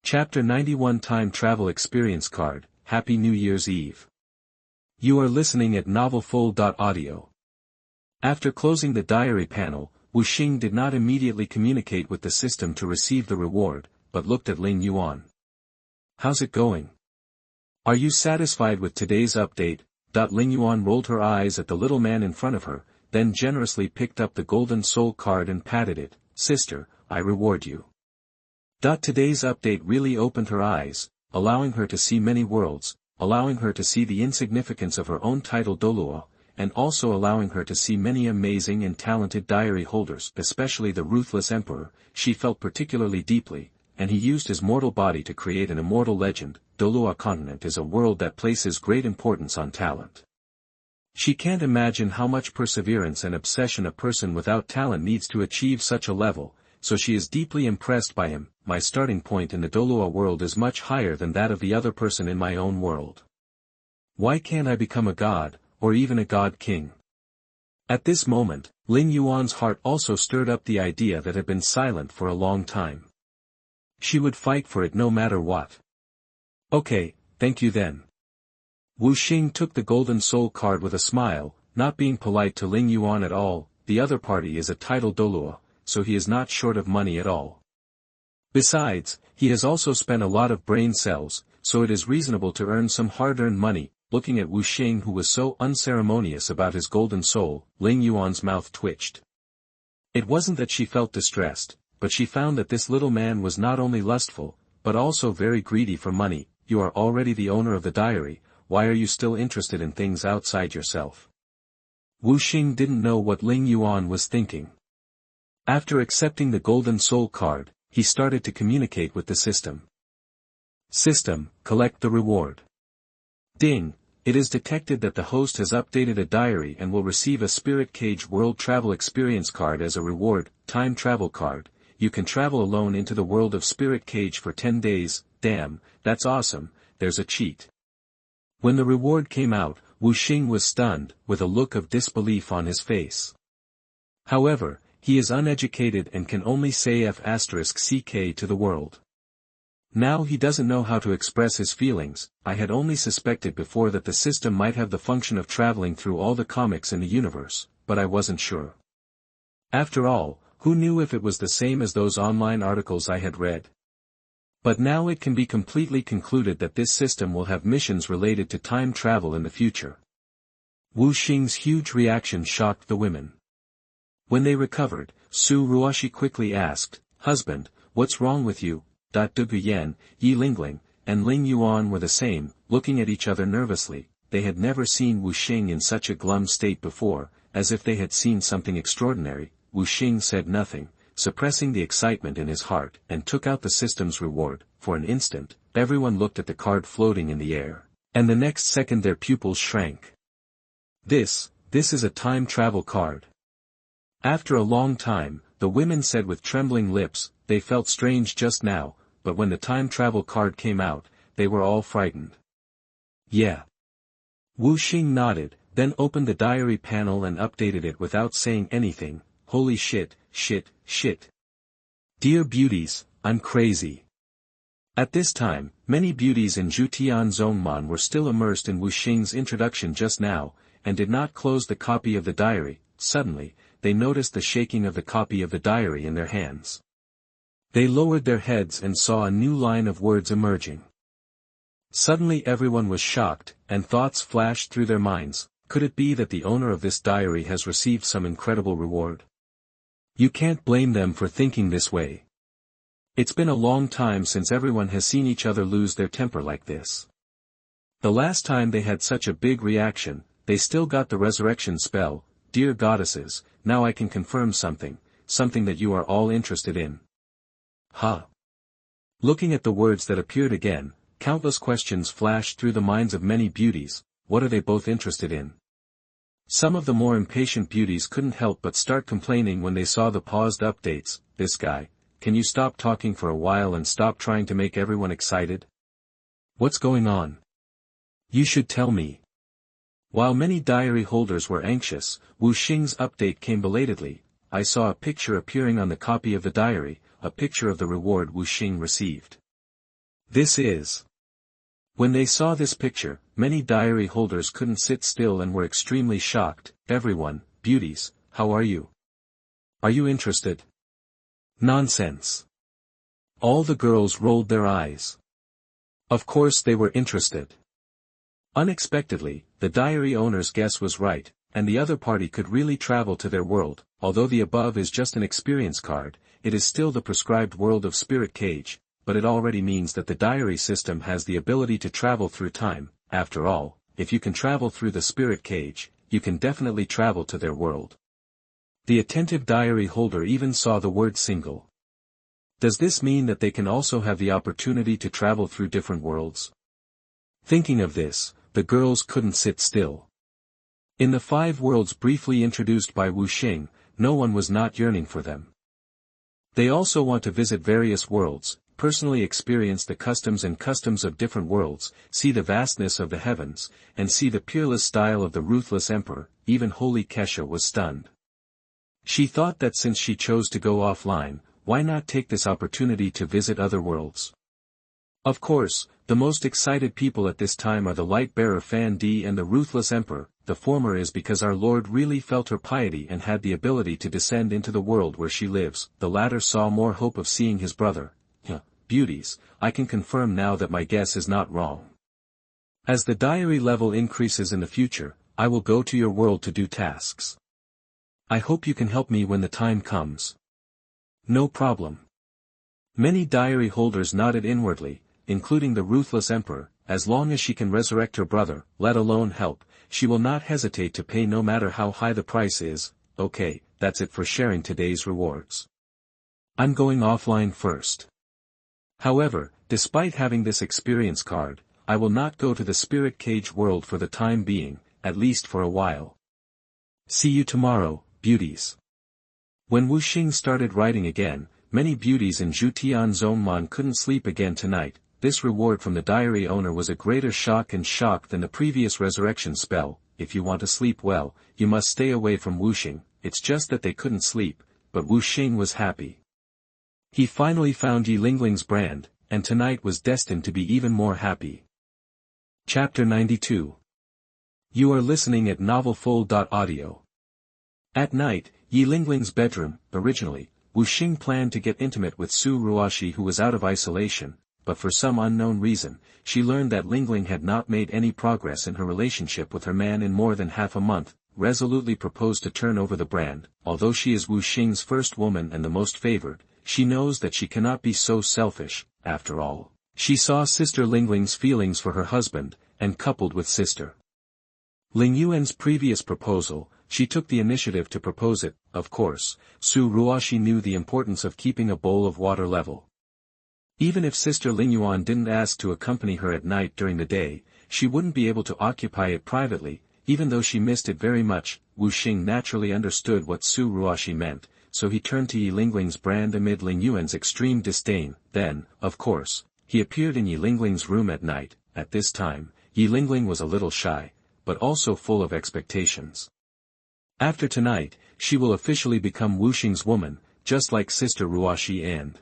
Chapter 91 Time Travel Experience Card, Happy New Year's Eve. You are listening at novelfull.audio. After closing the diary panel, Wu Xing did not immediately communicate with the system to receive the reward, but looked at Ling Yuan. How's it going? Are you satisfied with today's update? Ling Yuan rolled her eyes at the little man in front of her, then generously picked up the golden soul card and patted it. Sister, I reward you. Today's update really opened her eyes, allowing her to see many worlds, allowing her to see the insignificance of her own title Douluo, and also allowing her to see many amazing and talented diary holders, especially the ruthless emperor. She felt particularly deeply, and he used his mortal body to create an immortal legend. Douluo Continent is a world that places great importance on talent. She can't imagine how much perseverance and obsession a person without talent needs to achieve such a level, so she is deeply impressed by him. My starting point in the Douluo world is much higher than that of the other person in my own world. Why can't I become a god, or even a god king? At this moment, Ling Yuan's heart also stirred up the idea that had been silent for a long time. She would fight for it no matter what. Okay, thank you then. Wu Xing took the golden soul card with a smile, not being polite to Ling Yuan at all. The other party is a title Douluo, so he is not short of money at all. Besides, he has also spent a lot of brain cells, so it is reasonable to earn some hard-earned money. Looking at Wu Xing, who was so unceremonious about his golden soul, Ling Yuan's mouth twitched. It wasn't that she felt distressed, but she found that this little man was not only lustful, but also very greedy for money. You are already the owner of the diary, why are you still interested in things outside yourself? Wu Xing didn't know what Ling Yuan was thinking. After accepting the golden soul card, he started to communicate with the system. System, collect the reward. Ding, it is detected that the host has updated a diary and will receive a Spirit Cage World Travel Experience card as a reward. Time travel card, you can travel alone into the world of Spirit Cage for 10 days, damn, that's awesome, there's a cheat. When the reward came out, Wu Xing was stunned, with a look of disbelief on his face. However, he is uneducated and can only say F***ck to the world. Now he doesn't know how to express his feelings. I had only suspected before that the system might have the function of traveling through all the comics in the universe, but I wasn't sure. After all, who knew if it was the same as those online articles I had read? But now it can be completely concluded that this system will have missions related to time travel in the future. Wu Xing's huge reaction shocked the women. When they recovered, Su Ruoshi quickly asked, "Husband, what's wrong with you?" Du Yan, Yi Lingling, and Ling Yuan were the same, looking at each other nervously. They had never seen Wu Xing in such a glum state before, as if they had seen something extraordinary. Wu Xing said nothing, suppressing the excitement in his heart, and took out the system's reward. For an instant, everyone looked at the card floating in the air, and the next second their pupils shrank. This is a time travel card. After a long time, the women said with trembling lips, they felt strange just now, but when the time travel card came out, they were all frightened. Yeah. Wu Xing nodded, then opened the diary panel and updated it without saying anything. Holy shit. Dear beauties, I'm crazy. At this time, many beauties in Zhutian Zongman were still immersed in Wu Xing's introduction just now, and did not close the copy of the diary. Suddenly, they noticed the shaking of the copy of the diary in their hands. They lowered their heads and saw a new line of words emerging. Suddenly everyone was shocked, and thoughts flashed through their minds. Could it be that the owner of this diary has received some incredible reward? You can't blame them for thinking this way. It's been a long time since everyone has seen each other lose their temper like this. The last time they had such a big reaction, they still got the resurrection spell. Dear goddesses, now I can confirm something that you are all interested in. Huh? Looking at the words that appeared again, countless questions flashed through the minds of many beauties. What are they both interested in? Some of the more impatient beauties couldn't help but start complaining when they saw the paused updates. This guy, can you stop talking for a while and stop trying to make everyone excited? What's going on? You should tell me. While many diary holders were anxious, Wu Xing's update came belatedly. I saw a picture appearing on the copy of the diary, a picture of the reward Wu Xing received. This is. When they saw this picture, many diary holders couldn't sit still and were extremely shocked. Everyone, beauties, how are you? Are you interested? Nonsense. All the girls rolled their eyes. Of course they were interested. Unexpectedly, the diary owner's guess was right, and the other party could really travel to their world. Although the above is just an experience card, it is still the prescribed world of Spirit Cage, but it already means that the diary system has the ability to travel through time. After all, if you can travel through the Spirit Cage, you can definitely travel to their world. The attentive diary holder even saw the word single. Does this mean that they can also have the opportunity to travel through different worlds? Thinking of this, the girls couldn't sit still. In the 5 worlds briefly introduced by Wu Xing, no one was not yearning for them. They also want to visit various worlds, personally experience the customs of different worlds, see the vastness of the heavens, and see the peerless style of the ruthless emperor. Even Holy Kesha was stunned. She thought that since she chose to go offline, why not take this opportunity to visit other worlds? Of course, the most excited people at this time are the light-bearer Fan Di and the ruthless emperor. The former is because our Lord really felt her piety and had the ability to descend into the world where she lives. The latter saw more hope of seeing his brother. Beauties, I can confirm now that my guess is not wrong. As the diary level increases in the future, I will go to your world to do tasks. I hope you can help me when the time comes. No problem. Many diary holders nodded inwardly, including the ruthless emperor. As long as she can resurrect her brother, let alone help, she will not hesitate to pay no matter how high the price is. Okay, that's it for sharing today's rewards. I'm going offline first. However, despite having this experience card, I will not go to the Spirit Cage world for the time being, at least for a while. See you tomorrow, beauties. When Wu Xing started writing again, many beauties in Zhutian Zongman couldn't sleep again tonight. This reward from the diary owner was a greater shock than the previous resurrection spell. If you want to sleep well, you must stay away from Wu Xing. It's just that they couldn't sleep, but Wu Xing was happy. He finally found Yi Lingling's brand, and tonight was destined to be even more happy. Chapter 92. You are listening at novelfull.audio. At night, Yi Lingling's bedroom. Originally, Wu Xing planned to get intimate with Su Ruoxi, who was out of isolation, but for some unknown reason, she learned that Lingling had not made any progress in her relationship with her man in more than half a month, resolutely proposed to turn over the brand. Although she is Wu Xing's first woman and the most favored, she knows that she cannot be so selfish. After all, she saw Sister Lingling's feelings for her husband, and coupled with Sister Ling Yuan's previous proposal, she took the initiative to propose it. Of course, Su Ruoxi knew the importance of keeping a bowl of water level. Even if Sister Ling Yuan didn't ask to accompany her at night during the day, she wouldn't be able to occupy it privately. Even though she missed it very much, Wu Xing naturally understood what Su Ruoxi meant, so he turned to Yi Lingling's brand amid Ling Yuan's extreme disdain. Then, of course, he appeared in Yi Lingling's room at night. At this time, Yi Lingling was a little shy, but also full of expectations. After tonight, she will officially become Wu Xing's woman, just like Sister Ruoxi and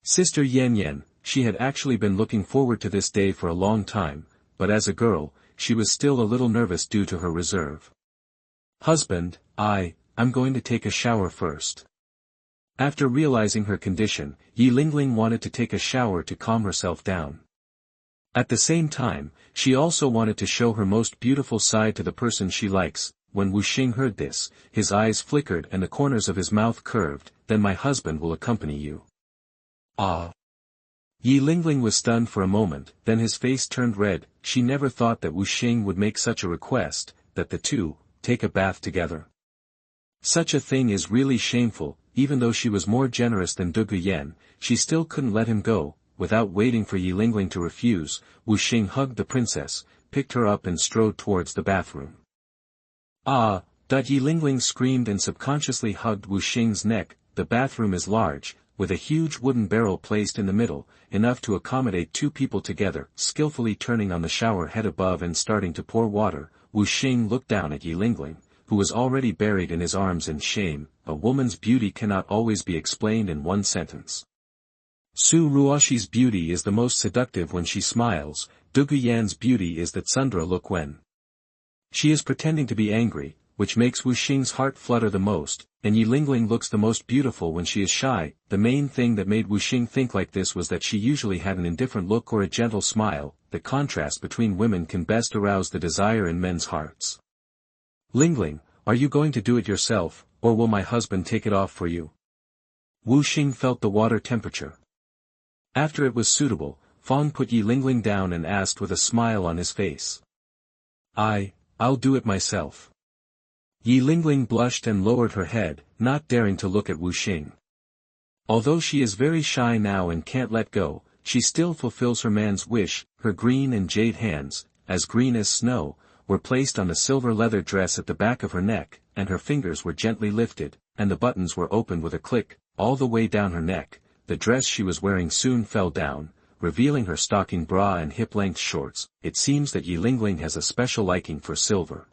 Sister Yan Yan. She had actually been looking forward to this day for a long time, but as a girl, she was still a little nervous due to her reserve. Husband, I'm going to take a shower first. After realizing her condition, Yi Lingling wanted to take a shower to calm herself down. At the same time, she also wanted to show her most beautiful side to the person she likes. When Wu Xing heard this, his eyes flickered and the corners of his mouth curved. Then my husband will accompany you. Ah! Yi Lingling was stunned for a moment, then his face turned red. She never thought that Wu Xing would make such a request, that the two take a bath together. Such a thing is really shameful. Even though she was more generous than Du Guyan, she still couldn't let him go. Without waiting for Yi Lingling to refuse, Wu Xing hugged the princess, picked her up and strode towards the bathroom. Ah! Yi Lingling screamed and subconsciously hugged Wu Xing's neck. The bathroom is large, with a huge wooden barrel placed in the middle, enough to accommodate 2 people together. Skillfully turning on the shower head above and starting to pour water, Wu Xing looked down at Yi Lingling, who was already buried in his arms in shame. A woman's beauty cannot always be explained in one sentence. Su Ruoxi's beauty is the most seductive when she smiles, Dugu Yan's beauty is that Sundra look when she is pretending to be angry, which makes Wu Xing's heart flutter the most, and Yi Lingling looks the most beautiful when she is shy. The main thing that made Wu Xing think like this was that she usually had an indifferent look or a gentle smile. The contrast between women can best arouse the desire in men's hearts. Lingling, are you going to do it yourself, or will my husband take it off for you? Wu Xing felt the water temperature. After it was suitable, Fong put Yi Lingling down and asked with a smile on his face. I'll do it myself. Yi Lingling blushed and lowered her head, not daring to look at Wu Xing. Although she is very shy now and can't let go, she still fulfills her man's wish. Her green and jade hands, as green as snow, were placed on the silver leather dress at the back of her neck, and her fingers were gently lifted, and the buttons were opened with a click, all the way down her neck. The dress she was wearing soon fell down, revealing her stocking bra and hip-length shorts. It seems that Yi Lingling has a special liking for silver.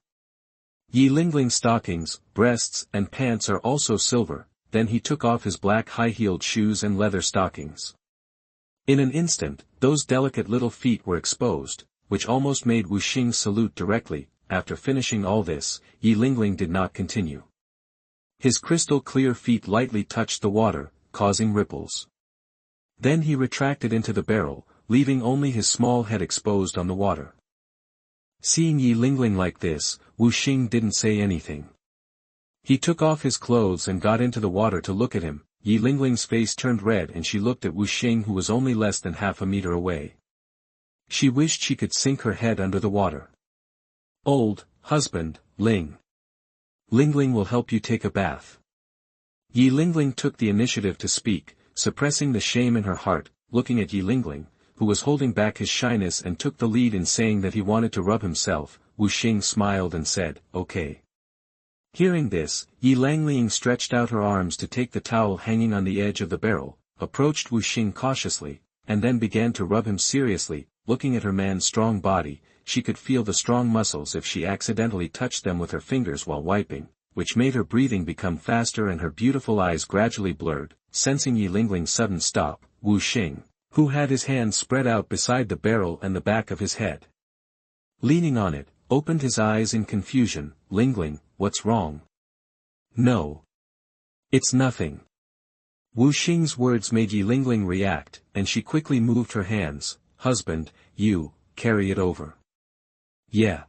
Yi Lingling's stockings, breasts and pants are also silver. Then he took off his black high-heeled shoes and leather stockings. In an instant, those delicate little feet were exposed, which almost made Wu Xing salute directly. After finishing all this, Yi Lingling did not continue. His crystal-clear feet lightly touched the water, causing ripples. Then he retracted into the barrel, leaving only his small head exposed on the water. Seeing Yi Lingling like this, Wu Xing didn't say anything. He took off his clothes and got into the water to look at him. Yi Lingling's face turned red and she looked at Wu Xing, who was only less than half a meter away. She wished she could sink her head under the water. Old husband, Lingling will help you take a bath. Yi Lingling took the initiative to speak, suppressing the shame in her heart. Looking at Yi Lingling, who was holding back his shyness and took the lead in saying that he wanted to rub himself, Wu Xing smiled and said, "Okay." Hearing this, Yi Lingling stretched out her arms to take the towel hanging on the edge of the barrel, approached Wu Xing cautiously, and then began to rub him seriously. Looking at her man's strong body, she could feel the strong muscles if she accidentally touched them with her fingers while wiping, which made her breathing become faster and her beautiful eyes gradually blurred. Sensing Yi Lingling's sudden stop, Wu Xing, who had his hands spread out beside the barrel and the back of his head, leaning on it, opened his eyes in confusion. "Lingling, what's wrong?" "No. It's nothing." Wu Xing's words made Yi Lingling react, and she quickly moved her hands. "Husband, you, carry it over." "Yeah."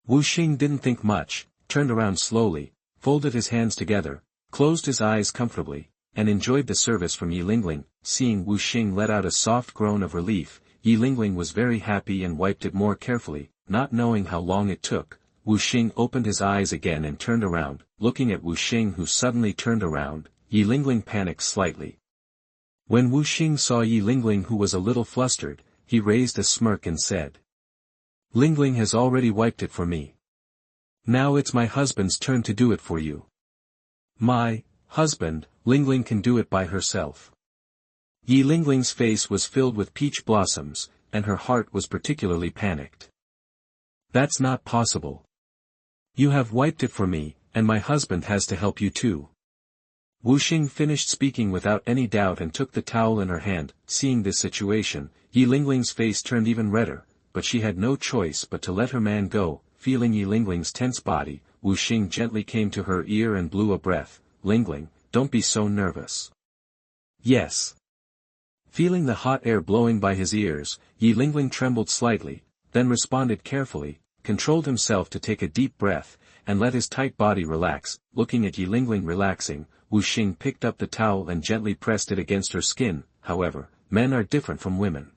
Wu Xing didn't think much, turned around slowly, folded his hands together, closed his eyes comfortably, and enjoyed the service from Yi Lingling. Seeing Wu Xing let out a soft groan of relief, Yi Lingling was very happy and wiped it more carefully. Not knowing how long it took, Wu Xing opened his eyes again and turned around. Looking at Wu Xing, who suddenly turned around, Yi Lingling panicked slightly. When Wu Xing saw Yi Lingling, who was a little flustered, he raised a smirk and said, "Lingling has already wiped it for me. Now it's my husband's turn to do it for you." "My husband, Lingling can do it by herself." Yi Lingling's face was filled with peach blossoms, and her heart was particularly panicked. "That's not possible. You have wiped it for me, and my husband has to help you too." Wu Xing finished speaking without any doubt and took the towel in her hand. Seeing this situation, Yi Lingling's face turned even redder, but she had no choice but to let her man go. Feeling Yi Lingling's tense body, Wu Xing gently came to her ear and blew a breath. "Lingling, don't be so nervous." "Yes." Feeling the hot air blowing by his ears, Yi Lingling trembled slightly, then responded carefully, controlled himself to take a deep breath, and let his tight body relax. Looking at Yi Lingling relaxing, Wu Xing picked up the towel and gently pressed it against her skin. However, men are different from women.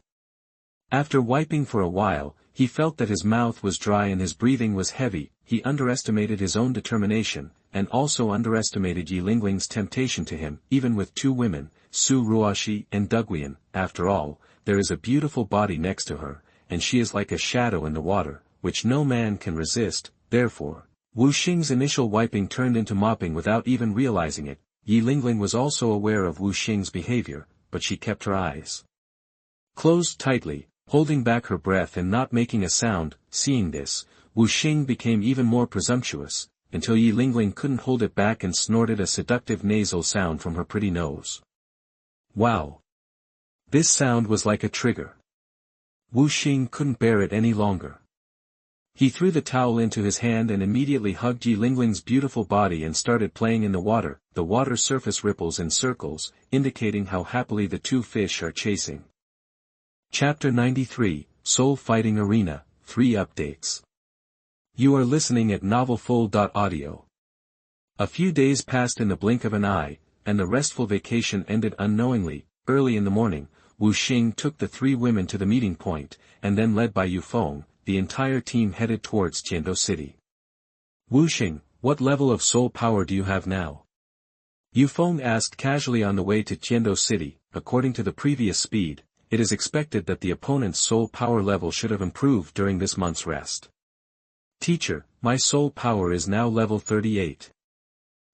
After wiping for a while, he felt that his mouth was dry and his breathing was heavy. He underestimated his own determination, and also underestimated Yi Lingling's temptation to him. Even with two women, Su Ruoxi and Duguian, after all, there is a beautiful body next to her, and she is like a shadow in the water, which no man can resist. Therefore, Wu Xing's initial wiping turned into mopping without even realizing it. Yi Lingling was also aware of Wu Xing's behavior, but she kept her eyes closed tightly, holding back her breath and not making a sound. Seeing this, Wu Xing became even more presumptuous, until Yi Lingling couldn't hold it back and snorted a seductive nasal sound from her pretty nose. "Wow! This sound was like a trigger. Wu Xing couldn't bear it any longer. He threw the towel into his hand and immediately hugged Yi Lingling's beautiful body and started playing in the water. The water surface ripples in circles, indicating how happily the two fish are chasing. Chapter 93, Soul Fighting Arena, 3 updates. You are listening at novelfull.audio. A few days passed in the blink of an eye, and the restful vacation ended unknowingly. Early in the morning, Wu Xing took the 3 women to the meeting point, and then led by Yufeng, the entire team headed towards Tiando City. Wu Xing, what level of soul power do you have now? Yufeng asked casually on the way to Tiando City. According to the previous speed, it is expected that the opponent's soul power level should have improved during this month's rest. Teacher, my soul power is now level 38.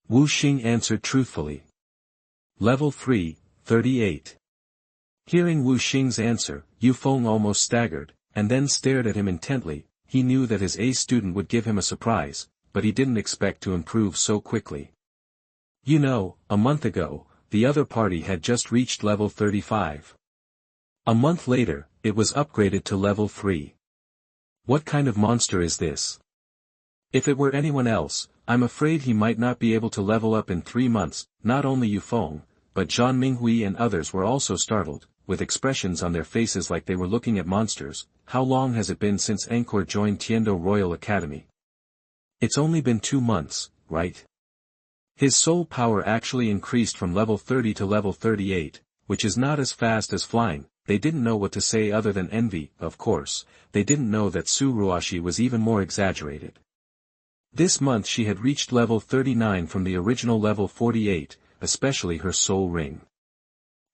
Wu Xing answered truthfully. Level 3, 38. Hearing Wu Xing's answer, Yufeng almost staggered, and then stared at him intently. He knew that his A student would give him a surprise, but he didn't expect to improve so quickly. You know, a month ago, the other party had just reached level 35. A month later, it was upgraded to level 3. What kind of monster is this? If it were anyone else, I'm afraid he might not be able to level up in 3 months. Not only Yufeng, but Zhang Minghui and others were also startled, with expressions on their faces like they were looking at monsters. How long has it been since Angkor joined Tiando Royal Academy? It's only been 2 months, right? His soul power actually increased from level 30 to level 38, which is not as fast as flying. They didn't know what to say other than envy. Of course, they didn't know that Su Ruoshi was even more exaggerated. This month she had reached level 39 from the original level 48, especially her soul ring.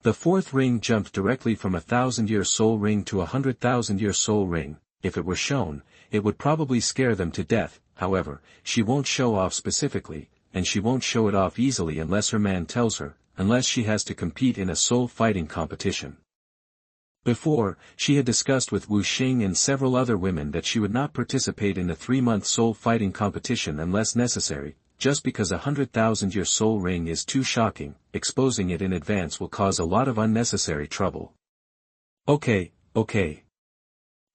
The 4th ring jumped directly from 1,000-year soul ring to 100,000-year soul ring. If it were shown, it would probably scare them to death. However, she won't show off specifically, and she won't show it off easily unless her man tells her, unless she has to compete in a soul fighting competition. Before, she had discussed with Wu Xing and several other women that she would not participate in the 3-month soul fighting competition unless necessary, just because 100,000-year soul ring is too shocking. Exposing it in advance will cause a lot of unnecessary trouble. Okay.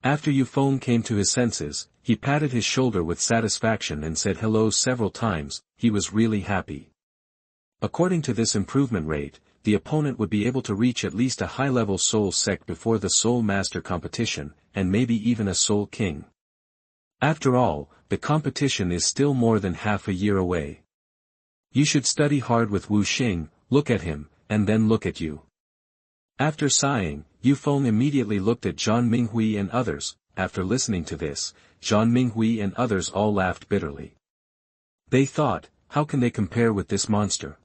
After Yufeng came to his senses, he patted his shoulder with satisfaction and said hello several times. He was really happy. According to this improvement rate, the opponent would be able to reach at least a high-level soul sect before the soul master competition, and maybe even a soul king. After all, the competition is still more than half a year away. You should study hard with Wu Xing, look at him, and then look at you. After sighing, Yufeng immediately looked at Zhang Minghui and others. After listening to this, Zhang Minghui and others all laughed bitterly. They thought, how can they compare with this monster?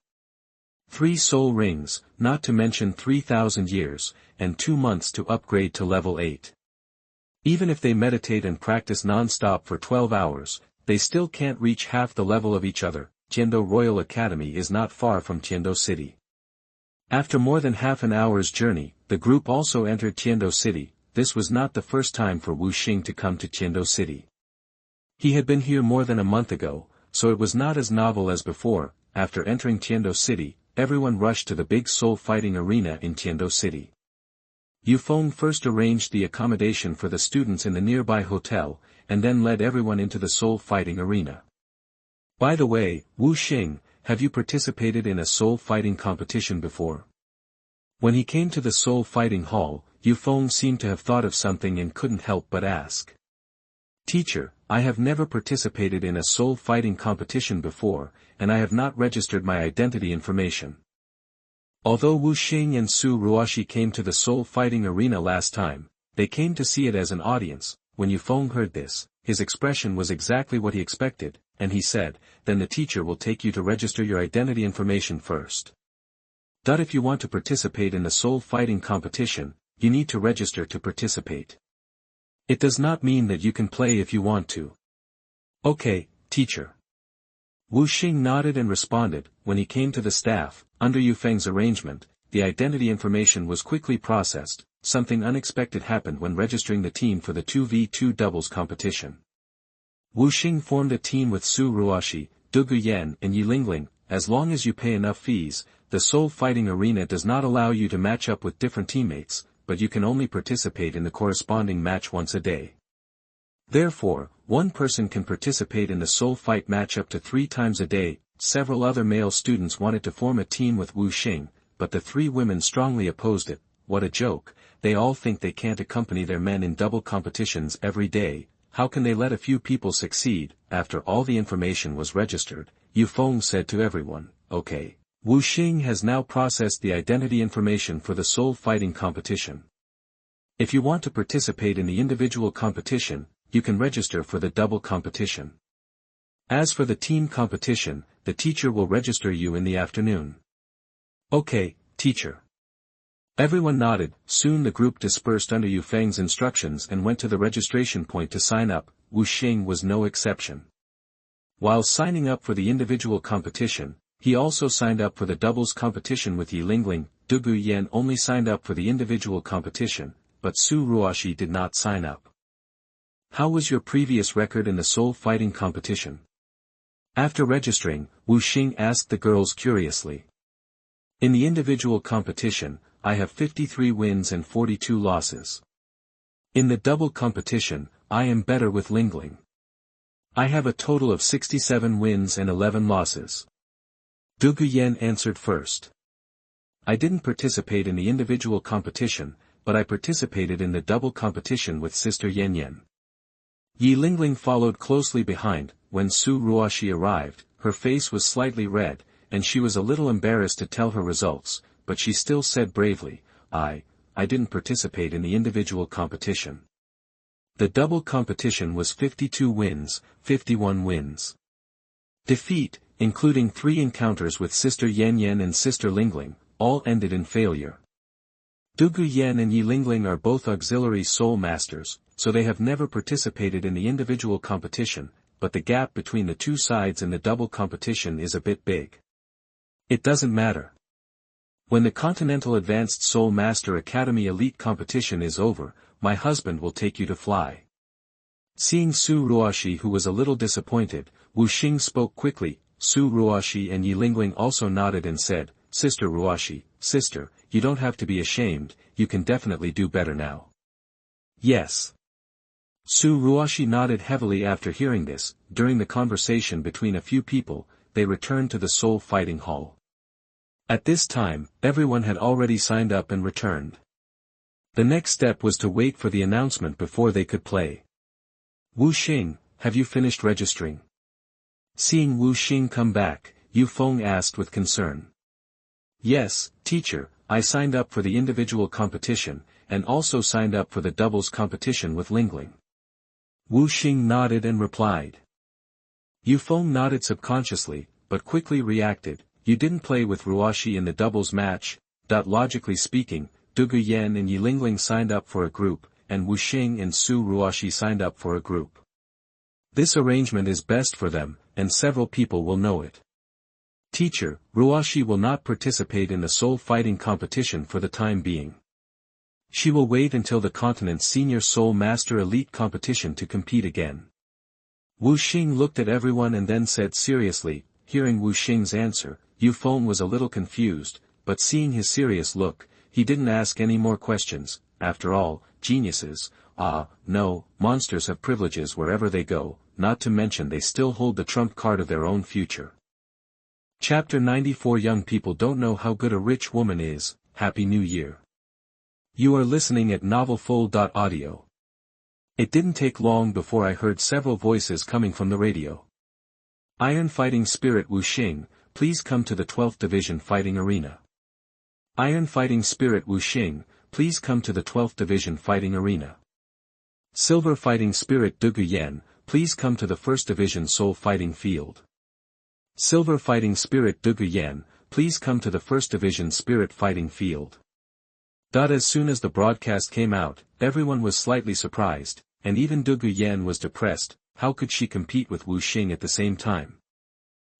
3 soul rings, not to mention 3,000 years, and 2 months to upgrade to level 8. Even if they meditate and practice non-stop for 12 hours, they still can't reach half the level of each other. Tiando Royal Academy is not far from Tiando City. After more than half an hour's journey, the group also entered Tiando City. This was not the first time for Wu Xing to come to Tiando City. He had been here more than a month ago, so it was not as novel as before. After entering Tiando City, everyone rushed to the big soul fighting arena in Tiando City. Yufeng first arranged the accommodation for the students in the nearby hotel, and then led everyone into the soul fighting arena. By the way, Wu Xing, have you participated in a soul fighting competition before? When he came to the soul fighting hall, Yufeng seemed to have thought of something and couldn't help but ask. Teacher, I have never participated in a soul fighting competition before, and I have not registered my identity information. Although Wu Xing and Su Ruoshi came to the soul fighting arena last time, they came to see it as an audience. When Yufeng heard this, his expression was exactly what he expected, and he said, then the teacher will take you to register your identity information first. If you want to participate in the soul fighting competition, you need to register to participate. It does not mean that you can play if you want to. Okay, teacher. Wu Xing nodded and responded. When he came to the staff, under Yufeng's arrangement, the identity information was quickly processed. Something unexpected happened when registering the team for the 2v2 doubles competition. Wu Xing formed a team with Su Ruoshi, Du Guyan and Yi Lingling. As long as you pay enough fees, the soul fighting arena does not allow you to match up with different teammates, but you can only participate in the corresponding match once a day. Therefore, one person can participate in the soul fight match up to 3 times a day. Several other male students wanted to form a team with Wu Xing, but the 3 women strongly opposed it. What a joke, they all think they can't accompany their men in double competitions every day. How can they let a few people succeed? After all the information was registered, Yu Feng said to everyone, okay. Wu Xing has now processed the identity information for the soul fighting competition. If you want to participate in the individual competition, you can register for the double competition. As for the team competition, the teacher will register you in the afternoon. Okay, teacher. Everyone nodded. Soon the group dispersed under Yu Feng's instructions and went to the registration point to sign up. Wu Xing was no exception. While signing up for the individual competition, he also signed up for the doubles competition with Yi Lingling. Douluo Yan only signed up for the individual competition, but Su Ruoxi did not sign up. How was your previous record in the soul fighting competition? After registering, Wu Xing asked the girls curiously. In the individual competition, I have 53 wins and 42 losses. In the double competition, I am better with Lingling. I have a total of 67 wins and 11 losses. Douluo Yan answered first. I didn't participate in the individual competition, but I participated in the double competition with Sister Yan Yan. Yi Lingling followed closely behind. When Su Ruoxi arrived, her face was slightly red, and she was a little embarrassed to tell her results, but she still said bravely, I didn't participate in the individual competition. The double competition was 52 wins, 51 wins. Defeat, including 3 encounters with Sister Yan Yan and Sister Lingling, all ended in failure. Douluo Yan and Yi Lingling are both auxiliary soul masters, so they have never participated in the individual competition, but the gap between the 2 sides in the double competition is a bit big. It doesn't matter. When the Continental Advanced Soul Master Academy Elite competition is over, my husband will take you to fly. Seeing Su Ruoxi, who was a little disappointed, Wu Xing spoke quickly. Su Ruoxi and Yi Lingling also nodded and said, Sister Ruoxi, sister, you don't have to be ashamed, you can definitely do better now. Yes. Su Ruoxi nodded heavily after hearing this. During the conversation between a few people, they returned to the soul fighting hall. At this time, everyone had already signed up and returned. The next step was to wait for the announcement before they could play. Wu Xing, have you finished registering? Seeing Wu Xing come back, Yu Feng asked with concern. Yes, teacher, I signed up for the individual competition, and also signed up for the doubles competition with Lingling. Wu Xing nodded and replied. Yu Feng nodded subconsciously, but quickly reacted. You didn't play with Ruoxi in the doubles match. Logically speaking, Douluo Yan and Yi Lingling signed up for a group, and Wu Xing and Su Ruoxi signed up for a group. This arrangement is best for them, and several people will know it. Teacher, Ruoxi will not participate in the soul fighting competition for the time being. She will wait until the continent's Senior Soul Master Elite competition to compete again. Wu Xing looked at everyone and then said seriously. Hearing Wu Xing's answer, Yu Feng was a little confused, but seeing his serious look, he didn't ask any more questions. After all, geniuses, no, monsters have privileges wherever they go, not to mention they still hold the trump card of their own future. Chapter 94. Young people don't know how good a rich woman is. Happy New Year. You are listening at novelfull.audio. It didn't take long before I heard several voices coming from the radio. Iron Fighting Spirit Wu Xing, please come to the 12th Division Fighting Arena. Iron Fighting Spirit Wu Xing, please come to the 12th Division Fighting Arena. Silver Fighting Spirit Douluo Yan, please come to the 1st Division Soul Fighting Field. Silver Fighting Spirit Douluo Yan, please come to the 1st Division Spirit Fighting Field. As soon as the broadcast came out, everyone was slightly surprised, and even Douluo Yan was depressed. How could she compete with Wu Xing at the same time?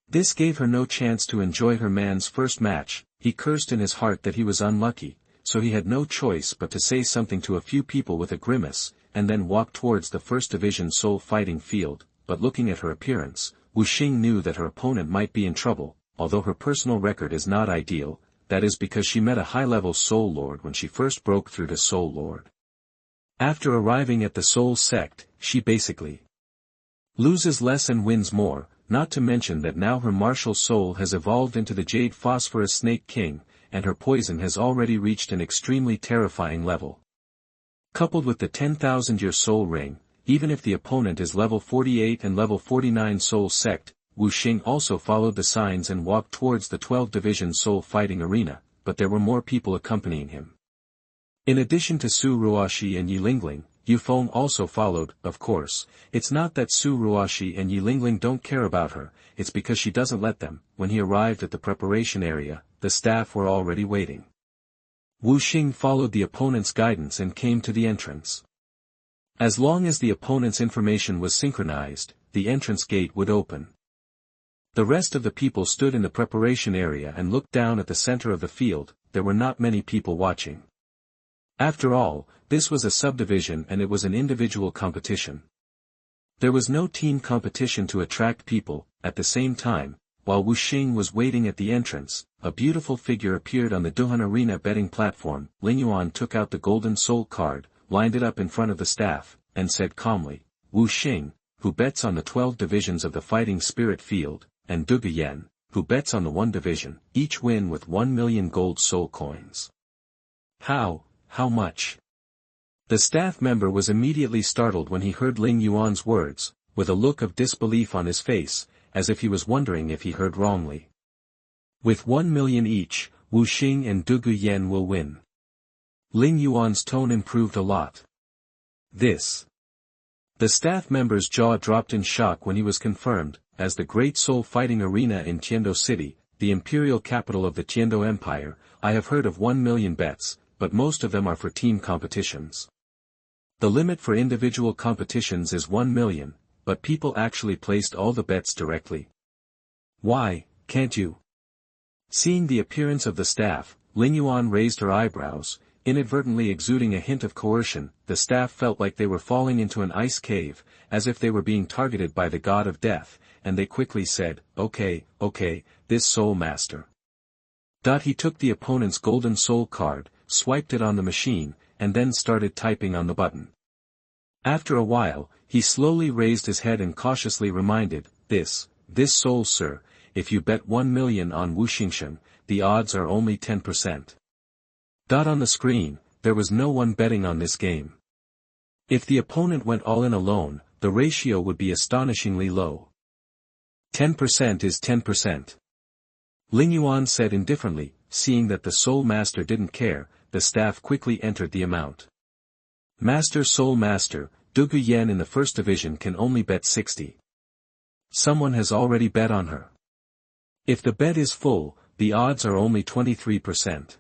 This gave her no chance to enjoy her man's first match. He cursed in his heart that he was unlucky, so he had no choice but to say something to a few people with a grimace, and then walk towards the 1st Division Soul Fighting Field. But looking at her appearance, Wu Xing knew that her opponent might be in trouble. Although her personal record is not ideal, that is because she met a high-level Soul Lord when she first broke through to Soul Lord. After arriving at the Soul Sect, she basically loses less and wins more, not to mention that now her martial soul has evolved into the Jade Phosphorus Snake King, and her poison has already reached an extremely terrifying level. Coupled with the 10,000-year soul ring, even if the opponent is level 48 and level 49 Soul Sect, Wu Xing also followed the signs and walked towards the 12-division soul fighting arena, but there were more people accompanying him. In addition to Su Ruoxi and Yi Lingling, Yu Feng also followed. Of course, it's not that Su Ruoxi and Yi Lingling don't care about her, it's because she doesn't let them. When he arrived at the preparation area, the staff were already waiting. Wu Xing followed the opponent's guidance and came to the entrance. As long as the opponent's information was synchronized, the entrance gate would open. The rest of the people stood in the preparation area and looked down at the center of the field. There were not many people watching. After all, this was a subdivision and it was an individual competition. There was no team competition to attract people. At the same time, while Wu Xing was waiting at the entrance, a beautiful figure appeared on the Duhan Arena betting platform. Ling Yuan took out the golden soul card, lined it up in front of the staff, and said calmly, "Wu Xing, who bets on the 12 divisions of the fighting spirit field, and Du Guyan, who bets on the 1 division, each win with 1 million gold soul coins." How much? The staff member was immediately startled when he heard Ling Yuan's words, with a look of disbelief on his face, as if he was wondering if he heard wrongly. With 1 million each, Wu Xing and Du Guyan will win. Ling Yuan's tone improved a lot. This. The staff member's jaw dropped in shock when he was confirmed. As the great soul fighting arena in Tiando City, the imperial capital of the Tiando Empire, I have heard of 1 million bets, but most of them are for team competitions. The limit for individual competitions is 1 million, but people actually placed all the bets directly. Why, can't you? Seeing the appearance of the staff, Ling Yuan raised her eyebrows, inadvertently exuding a hint of coercion. The staff felt like they were falling into an ice cave, as if they were being targeted by the god of death, and they quickly said, okay, this soul master. He took the opponent's golden soul card, swiped it on the machine, and then started typing on the button. After a while, he slowly raised his head and cautiously reminded, this soul sir, if you bet 1 million on Wu Xingsheng, the odds are only 10%. On the screen, there was no one betting on this game. If the opponent went all in alone, the ratio would be astonishingly low. 10% is 10%. Ling Yuan said indifferently. Seeing that the soul master didn't care, the staff quickly entered the amount. Soul master, Du Guyan in the 1st division can only bet 60. Someone has already bet on her. If the bet is full, the odds are only 23%.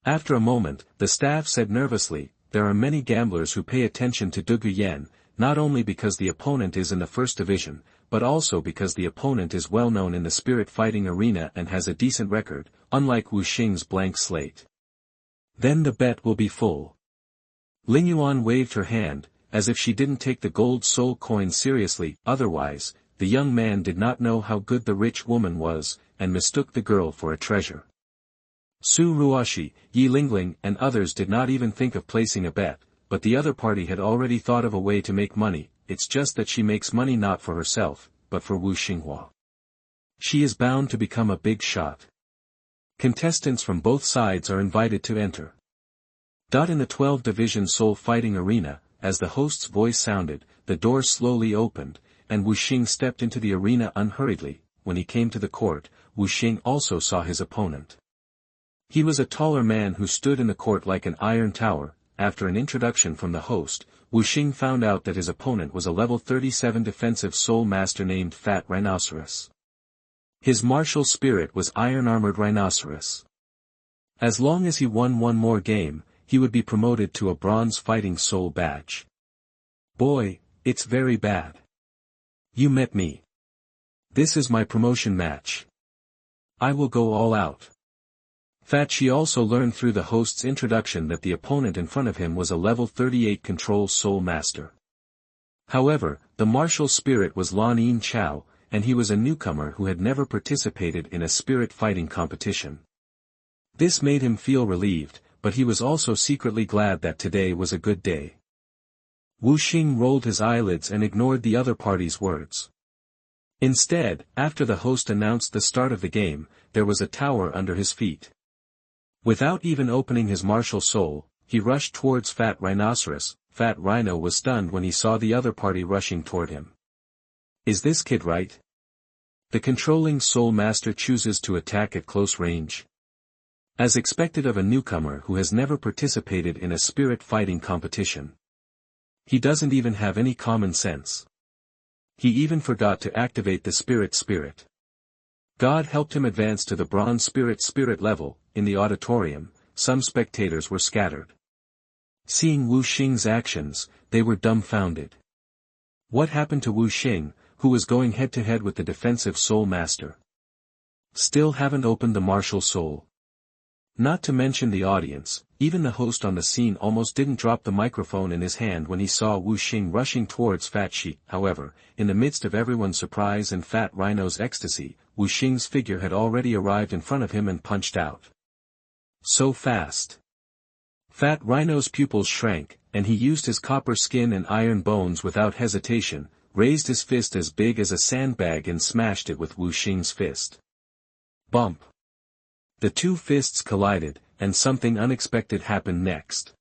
After a moment, the staff said nervously, there are many gamblers who pay attention to Du Guyan, not only because the opponent is in the 1st division, but also because the opponent is well known in the spirit fighting arena and has a decent record, unlike Wu Xing's blank slate. Then the bet will be full. Ling Yuan waved her hand, as if she didn't take the gold soul coin seriously. Otherwise, the young man did not know how good the rich woman was, and mistook the girl for a treasure. Su Ruoxi, Yi Lingling and others did not even think of placing a bet, but the other party had already thought of a way to make money. It's just that she makes money not for herself, but for Wu Xinghua. She is bound to become a big shot. Contestants from both sides are invited to enter. In the 12-division soul fighting arena, as the host's voice sounded, the door slowly opened, and Wu Xing stepped into the arena unhurriedly. When he came to the court, Wu Xing also saw his opponent. He was a taller man who stood in the court like an iron tower. After an introduction from the host, Wu Xing found out that his opponent was a level 37 defensive soul master named Fat Rhinoceros. His martial spirit was iron-armored rhinoceros. As long as he won one more game, he would be promoted to a bronze fighting soul badge. Boy, it's very bad. You met me. This is my promotion match. I will go all out. She also learned through the host's introduction that the opponent in front of him was a level 38 control soul master. However, the martial spirit was Lan Yin Chao, and he was a newcomer who had never participated in a spirit fighting competition. This made him feel relieved, but he was also secretly glad that today was a good day. Wu Xing rolled his eyelids and ignored the other party's words. Instead, after the host announced the start of the game, there was a tower under his feet. Without even opening his martial soul, he rushed towards Fat Rhinoceros. Fat Rhino was stunned when he saw the other party rushing toward him. Is this kid right? The controlling soul master chooses to attack at close range. As expected of a newcomer who has never participated in a spirit fighting competition. He doesn't even have any common sense. He even forgot to activate the spirit. God helped him advance to the bronze spirit level. In the auditorium, some spectators were scattered. Seeing Wu Xing's actions, they were dumbfounded. What happened to Wu Xing, who was going head-to-head with the defensive soul master? Still haven't opened the martial soul. Not to mention the audience, even the host on the scene almost didn't drop the microphone in his hand when he saw Wu Xing rushing towards Fat Shi. However, in the midst of everyone's surprise and Fat Rhino's ecstasy, Wu Xing's figure had already arrived in front of him and punched out. So fast. Fat Rhino's pupils shrank, and he used his copper skin and iron bones without hesitation, raised his fist as big as a sandbag and smashed it with Wu Xing's fist. Bump. The two fists collided, and something unexpected happened next.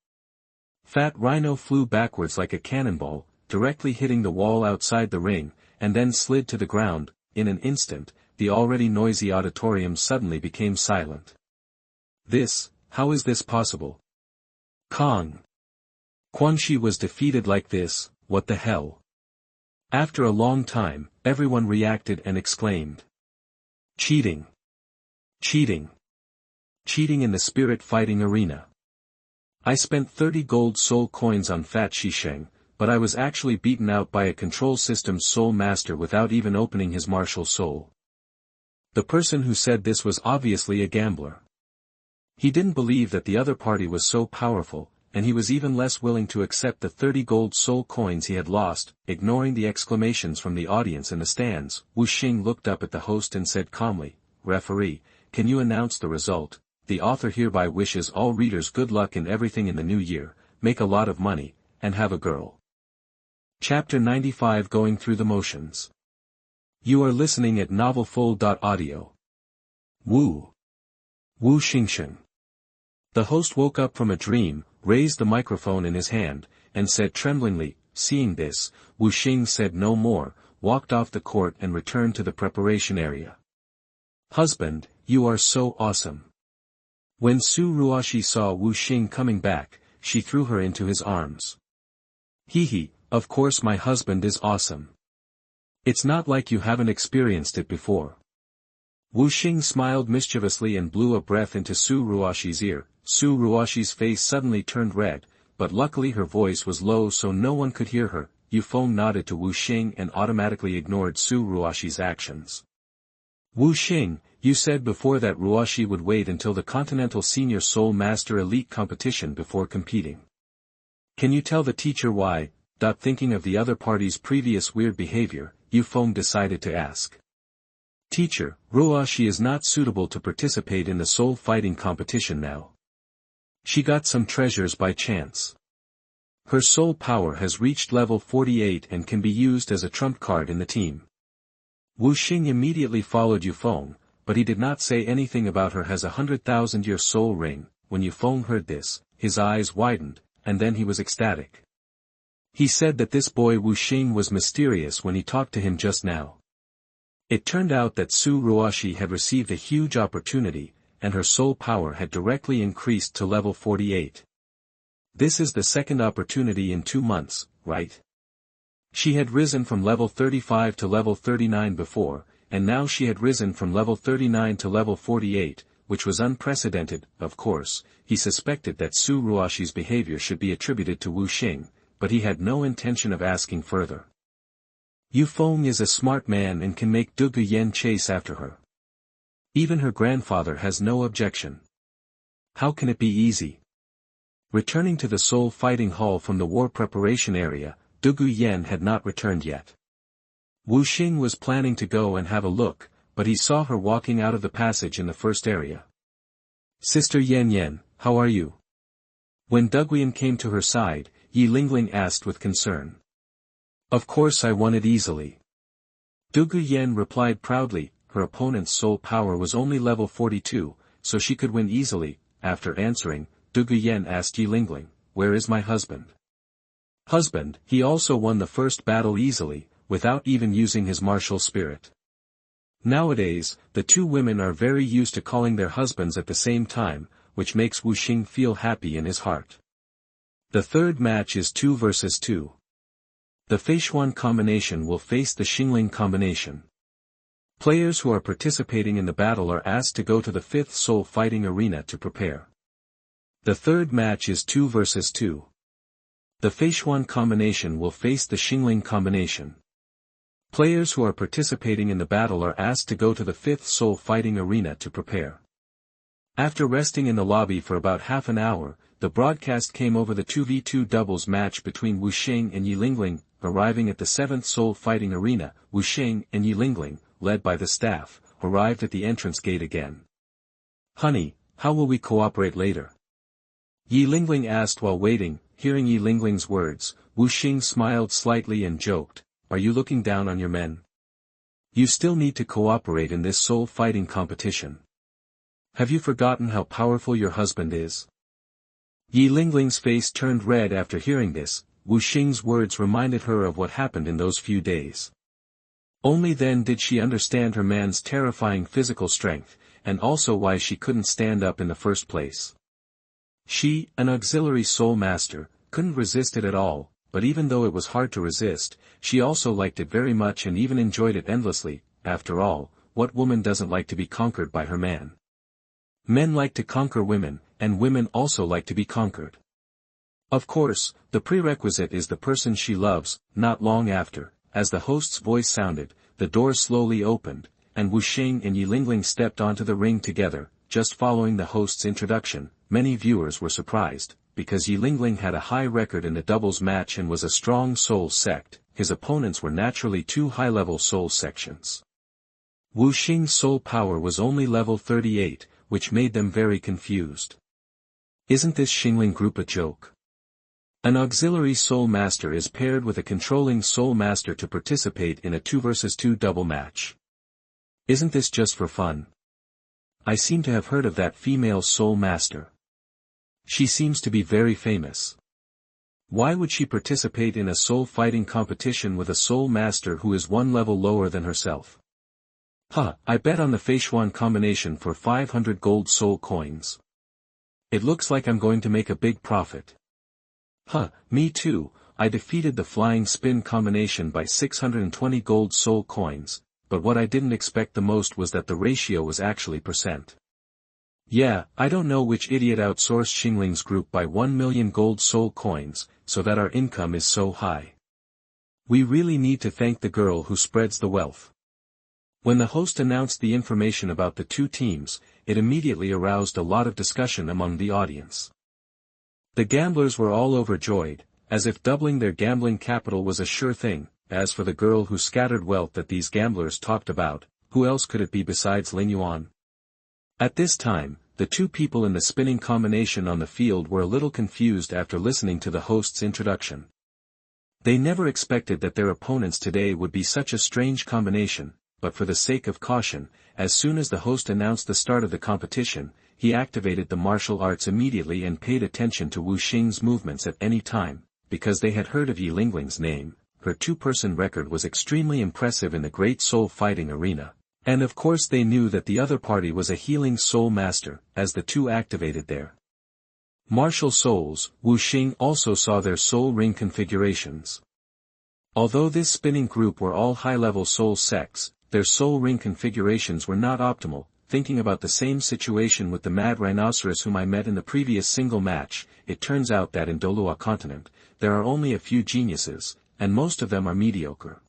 Fat Rhino flew backwards like a cannonball, directly hitting the wall outside the ring, and then slid to the ground. In an instant, the already noisy auditorium suddenly became silent. How is this possible? Kong. Quan Shi was defeated like this, what the hell? After a long time, everyone reacted and exclaimed. Cheating. Cheating. Cheating in the spirit fighting arena. I spent 30 gold soul coins on Fat Shisheng, but I was actually beaten out by a control system's soul master without even opening his martial soul. The person who said this was obviously a gambler. He didn't believe that the other party was so powerful, and he was even less willing to accept the 30 gold soul coins he had lost. Ignoring the exclamations from the audience in the stands, Wu Xing looked up at the host and said calmly, "Referee, can you announce the result? The author hereby wishes all readers good luck in everything in the new year, make a lot of money, and have a girl." Chapter 95 Going Through the Motions. You are listening at novelfull.audio. Wu Xingsheng. The host woke up from a dream, raised the microphone in his hand, and said tremblingly. Seeing this, Wu Xing said no more, walked off the court and returned to the preparation area. Husband, you are so awesome. When Su Ruoshi saw Wu Xing coming back, she threw her into his arms. Hee, of course my husband is awesome. It's not like you haven't experienced it before. Wu Xing smiled mischievously and blew a breath into Su Ruoshi's ear. Su Ruoshi's face suddenly turned red, but luckily her voice was low so no one could hear her. Yu Feng nodded to Wu Xing and automatically ignored Su Ruoshi's actions. Wu Xing, you said before that Ruoshi would wait until the Continental Senior Soul Master Elite competition before competing. Can you tell the teacher why? Thinking of the other party's previous weird behavior, Yu Feng decided to ask. Teacher, Ruoshi is not suitable to participate in the soul fighting competition now. She got some treasures by chance. Her soul power has reached level 48 and can be used as a trump card in the team. Wu Xing immediately followed Yu Feng, but he did not say anything about her has a 100,000-year soul ring. When Yu Feng heard this, his eyes widened, and then he was ecstatic. He said that this boy Wu Xing was mysterious when he talked to him just now. It turned out that Su Ruoshi had received a huge opportunity, and her soul power had directly increased to level 48. This is the second opportunity in 2 months, right? She had risen from level 35 to level 39 before, and now she had risen from level 39 to level 48, which was unprecedented. Of course, he suspected that Su Ruoshi's behavior should be attributed to Wu Xing, but he had no intention of asking further. Yu Feng is a smart man and can make Du Guyen chase after her. Even her grandfather has no objection. How can it be easy? Returning to the Soul Fighting Hall from the war preparation area, Du Guyen had not returned yet. Wu Xing was planning to go and have a look, but he saw her walking out of the passage in the first area. Sister Yan Yan, how are you? When Duguian came to her side, Yi Lingling asked with concern. Of course I won it easily. Dugu Yan replied proudly, her opponent's soul power was only level 42, so she could win easily. After answering, Dugu Yan asked Yi Lingling, where is my husband? Husband, he also won the first battle easily, without even using his martial spirit. Nowadays, the two women are very used to calling their husbands at the same time, which makes Wu Xing feel happy in his heart. The third match is 2 versus 2. The Feishuan combination will face the Xingling combination. Players who are participating in the battle are asked to go to the 5th soul fighting arena to prepare. The third match is 2 versus 2. The Feishuan combination will face the Xingling combination. Players who are participating in the battle are asked to go to the 5th soul fighting arena to prepare. After resting in the lobby for about half an hour, the broadcast came over the 2v2 doubles match between Wu Xing and Yi Lingling. Arriving at the 7th soul fighting arena, Wu Xing and Yi Lingling, led by the staff, arrived at the entrance gate again. Honey, how will we cooperate later? Yi Lingling asked while waiting. Hearing Yi Lingling's words, Wu Xing smiled slightly and joked, are you looking down on your men? You still need to cooperate in this soul fighting competition. Have you forgotten how powerful your husband is? Yi Lingling's face turned red after hearing this. Wu Xing's words reminded her of what happened in those few days. Only then did she understand her man's terrifying physical strength, and also why she couldn't stand up in the first place. She, an auxiliary soul master, couldn't resist it at all, but even though it was hard to resist, she also liked it very much and even enjoyed it endlessly. After all, what woman doesn't like to be conquered by her man? Men like to conquer women, and women also like to be conquered. Of course, the prerequisite is the person she loves. Not long after, as the host's voice sounded, the door slowly opened, and Wu Xing and Yi Lingling stepped onto the ring together. Just following the host's introduction, many viewers were surprised, because Yi Lingling had a high record in the doubles match and was a strong soul sect. His opponents were naturally two high-level soul sections. Wu Xing's soul power was only level 38, which made them very confused. Isn't this Xingling group a joke? An auxiliary soul master is paired with a controlling soul master to participate in a 2 versus 2 double match. Isn't this just for fun? I seem to have heard of that female soul master. She seems to be very famous. Why would she participate in a soul fighting competition with a soul master who is one level lower than herself? I bet on the Feishuan combination for 500 gold soul coins. It looks like I'm going to make a big profit. Me too. I defeated the flying spin combination by 620 gold soul coins, but what I didn't expect the most was that the ratio was actually percent. Yeah, I don't know which idiot outsourced Xingling's group by 1 million gold soul coins, so that our income is so high. We really need to thank the girl who spreads the wealth. When the host announced the information about the two teams, it immediately aroused a lot of discussion among the audience. The gamblers were all overjoyed, as if doubling their gambling capital was a sure thing. As for the girl who scattered wealth that these gamblers talked about, who else could it be besides Ling Yuan? At this time, the two people in the spinning combination on the field were a little confused after listening to the host's introduction. They never expected that their opponents today would be such a strange combination, but for the sake of caution, as soon as the host announced the start of the competition, he activated the martial arts immediately and paid attention to Wu Xing's movements at any time, because they had heard of Yi Lingling's name. Her two-person record was extremely impressive in the great soul fighting arena, and of course they knew that the other party was a healing soul master, as the two activated their martial souls. Wu Xing also saw their soul ring configurations. Although this spinning group were all high-level soul sects, their soul ring configurations were not optimal. Thinking about the same situation with the mad rhinoceros whom I met in the previous single match, it turns out that in Douluo Continent, there are only a few geniuses, and most of them are mediocre.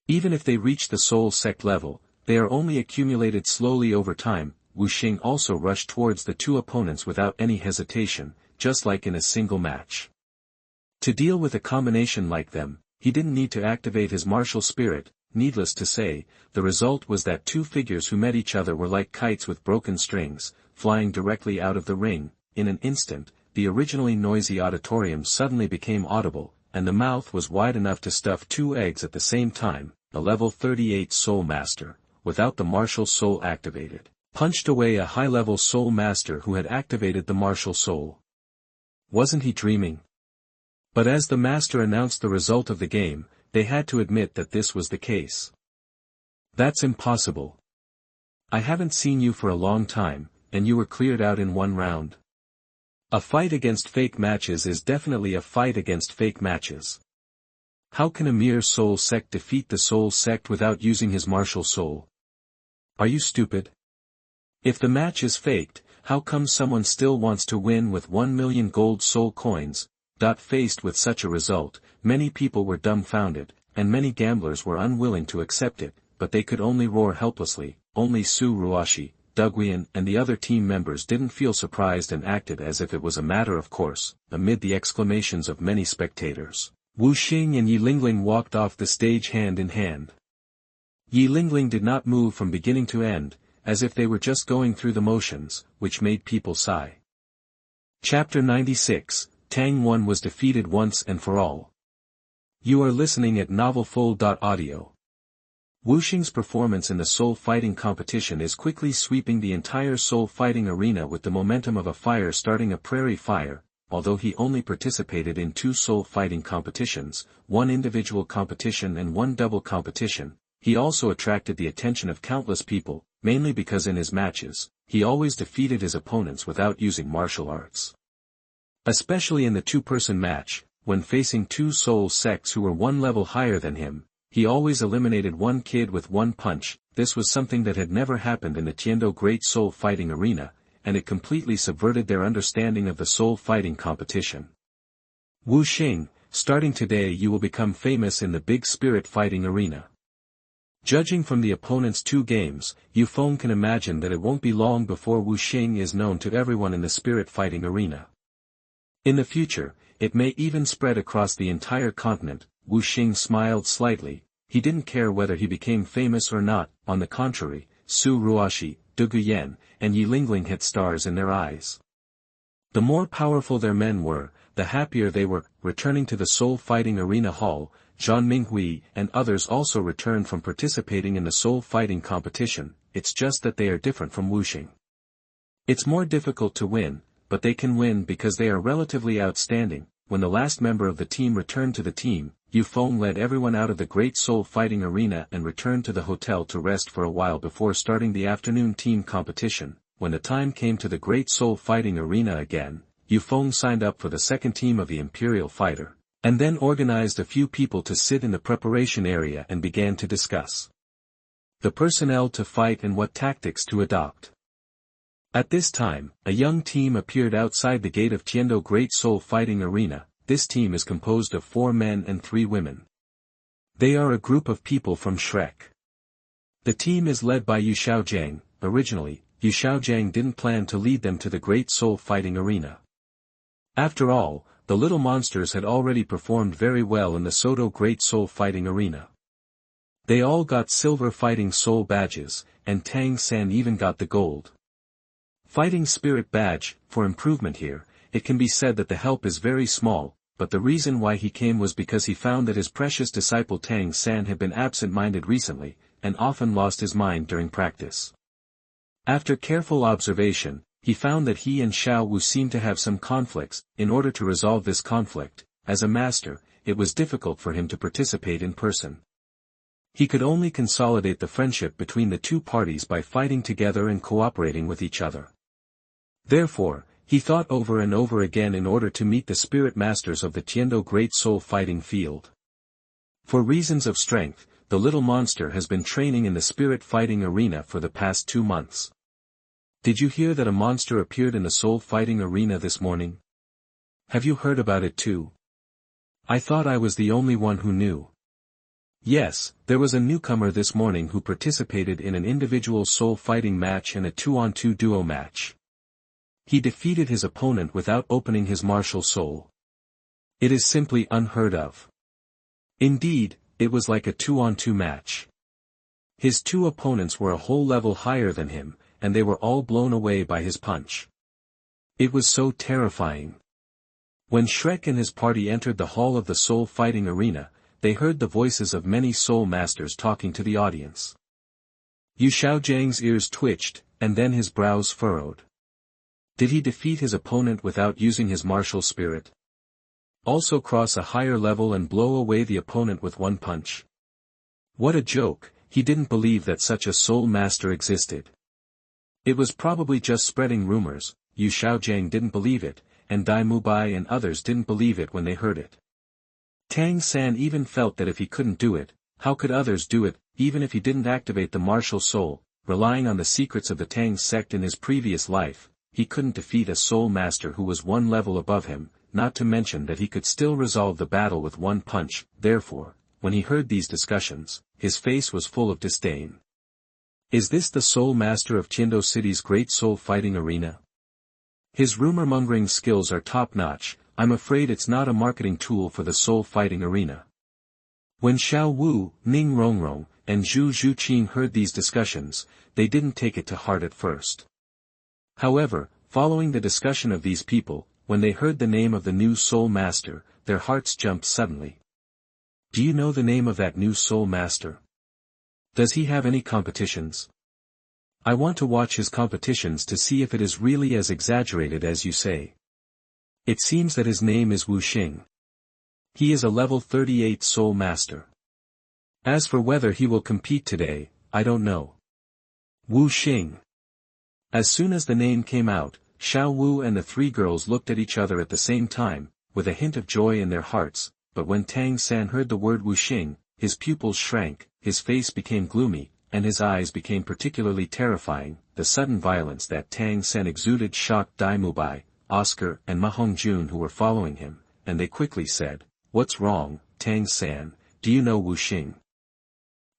Even if they reach the soul sect level, they are only accumulated slowly over time. Wu Xing also rushed towards the two opponents without any hesitation, just like in a single match. To deal with a combination like them, he didn't need to activate his martial spirit. Needless to say, the result was that two figures who met each other were like kites with broken strings. flying directly out of the ring. In an instant, the originally noisy auditorium suddenly became audible, and the mouth was wide enough to stuff 2 eggs at the same time. The level 38 Soul Master, without the martial soul activated, punched away a high-level Soul Master who had activated the martial soul. Wasn't he dreaming? But as the Master announced the result of the game, they had to admit that this was the case. That's impossible. I haven't seen you for a long time, and you were cleared out in 1 round. A fight against fake matches is definitely a fight against fake matches. How can a mere soul sect defeat the soul sect without using his martial soul? Are you stupid? If the match is faked, how come someone still wants to win with 1 million gold soul coins? Faced with such a result, many people were dumbfounded, and many gamblers were unwilling to accept it, but they could only roar helplessly. Only Su Ruashi, Dugwian and the other team members didn't feel surprised and acted as if it was a matter of course. Amid the exclamations of many spectators, Wu Xing and Yi Lingling walked off the stage hand in hand. Yi Lingling did not move from beginning to end, as if they were just going through the motions, which made people sigh. Chapter 96, Tang 1 was defeated once and for all. You are listening at novelfull.audio. Wu Xing's performance in the soul fighting competition is quickly sweeping the entire soul fighting arena with the momentum of a fire starting a prairie fire. Although he only participated in 2 soul fighting competitions, 1 individual competition and 1 double competition, he also attracted the attention of countless people, mainly because in his matches, he always defeated his opponents without using martial arts. Especially in the 2-person match, when facing 2 soul sects who were 1 level higher than him, he always eliminated 1 kid with 1 punch. This was something that had never happened in the Tiando Great Soul Fighting Arena, and it completely subverted their understanding of the soul fighting competition. Wu Xing, starting today you will become famous in the big spirit fighting arena. Judging from the opponent's 2 games, Yufeng can imagine that it won't be long before Wu Xing is known to everyone in the spirit fighting arena. In the future, it may even spread across the entire continent. Wu Xing smiled slightly. He didn't care whether he became famous or not. On the contrary, Su Ruashi, Du Guyan, and Yi Lingling had stars in their eyes. The more powerful their men were, the happier they were. Returning to the soul fighting arena hall, Zhang Minghui and others also returned from participating in the soul fighting competition. It's just that they are different from Wu Xing. It's more difficult to win, but they can win because they are relatively outstanding. When the last member of the team returned to the team, Yufeng led everyone out of the great soul fighting arena and returned to the hotel to rest for a while before starting the afternoon team competition. When the time came to the great soul fighting arena again, Yufeng signed up for the 2nd team of the Imperial Fighter, and then organized a few people to sit in the preparation area and began to discuss the personnel to fight and what tactics to adopt. At this time, a young team appeared outside the gate of Tiando Great Soul Fighting Arena. This team is composed of 4 men and 3 women. They are a group of people from Shrek. The team is led by Yu Xiaojiang. Originally, Yu Xiaojiang didn't plan to lead them to the Great Soul Fighting Arena. After all, the little monsters had already performed very well in the Soto Great Soul Fighting Arena. They all got silver fighting soul badges, and Tang San even got the gold Fighting Spirit badge. For improvement here, it can be said that the help is very small, but the reason why he came was because he found that his precious disciple Tang San had been absent-minded recently, and often lost his mind during practice. After careful observation, he found that he and Xiao Wu seemed to have some conflicts. In order to resolve this conflict, as a master, it was difficult for him to participate in person. He could only consolidate the friendship between the 2 parties by fighting together and cooperating with each other. Therefore, he thought over and over again in order to meet the spirit masters of the Tiando Great Soul Fighting field. For reasons of strength, the little monster has been training in the spirit fighting arena for the past 2 months. Did you hear that a monster appeared in the soul fighting arena this morning? Have you heard about it too? I thought I was the only one who knew. Yes, there was a newcomer this morning who participated in an individual soul fighting match and a 2-on-2 duo match. He defeated his opponent without opening his martial soul. It is simply unheard of. Indeed, it was like a 2-on-2 match. His 2 opponents were a whole level higher than him, and they were all blown away by his punch. It was so terrifying. When Shrek and his party entered the hall of the soul fighting arena, they heard the voices of many soul masters talking to the audience. Yu Xiaojiang's ears twitched, and then his brows furrowed. Did he defeat his opponent without using his martial spirit? Also cross a higher level and blow away the opponent with one punch? What a joke, he didn't believe that such a soul master existed. It was probably just spreading rumors. Yu Xiaojiang didn't believe it, and Dai Mubai and others didn't believe it when they heard it. Tang San even felt that if he couldn't do it, how could others do it, even if he didn't activate the martial soul, relying on the secrets of the Tang sect in his previous life, he couldn't defeat a soul master who was one level above him, not to mention that he could still resolve the battle with one punch. Therefore, when he heard these discussions, his face was full of disdain. Is this the soul master of Tiando City's great soul fighting arena? His rumor-mongering skills are top-notch. I'm afraid it's not a marketing tool for the soul fighting arena. When Xiao Wu, Ning Rongrong, and Zhu Zhuqin heard these discussions, they didn't take it to heart at first. However, following the discussion of these people, when they heard the name of the new soul master, their hearts jumped suddenly. Do you know the name of that new soul master? Does he have any competitions? I want to watch his competitions to see if it is really as exaggerated as you say. It seems that his name is Wu Xing. He is a level 38 soul master. As for whether he will compete today, I don't know. Wu Xing. As soon as the name came out, Xiao Wu and the three girls looked at each other at the same time, with a hint of joy in their hearts, but when Tang San heard the word Wu Xing, his pupils shrank, his face became gloomy, and his eyes became particularly terrifying. The sudden violence that Tang San exuded shocked Dai Mubai, Oscar and Ma Hongjun who were following him, and they quickly said, "What's wrong, Tang San, do you know Wu Xing?"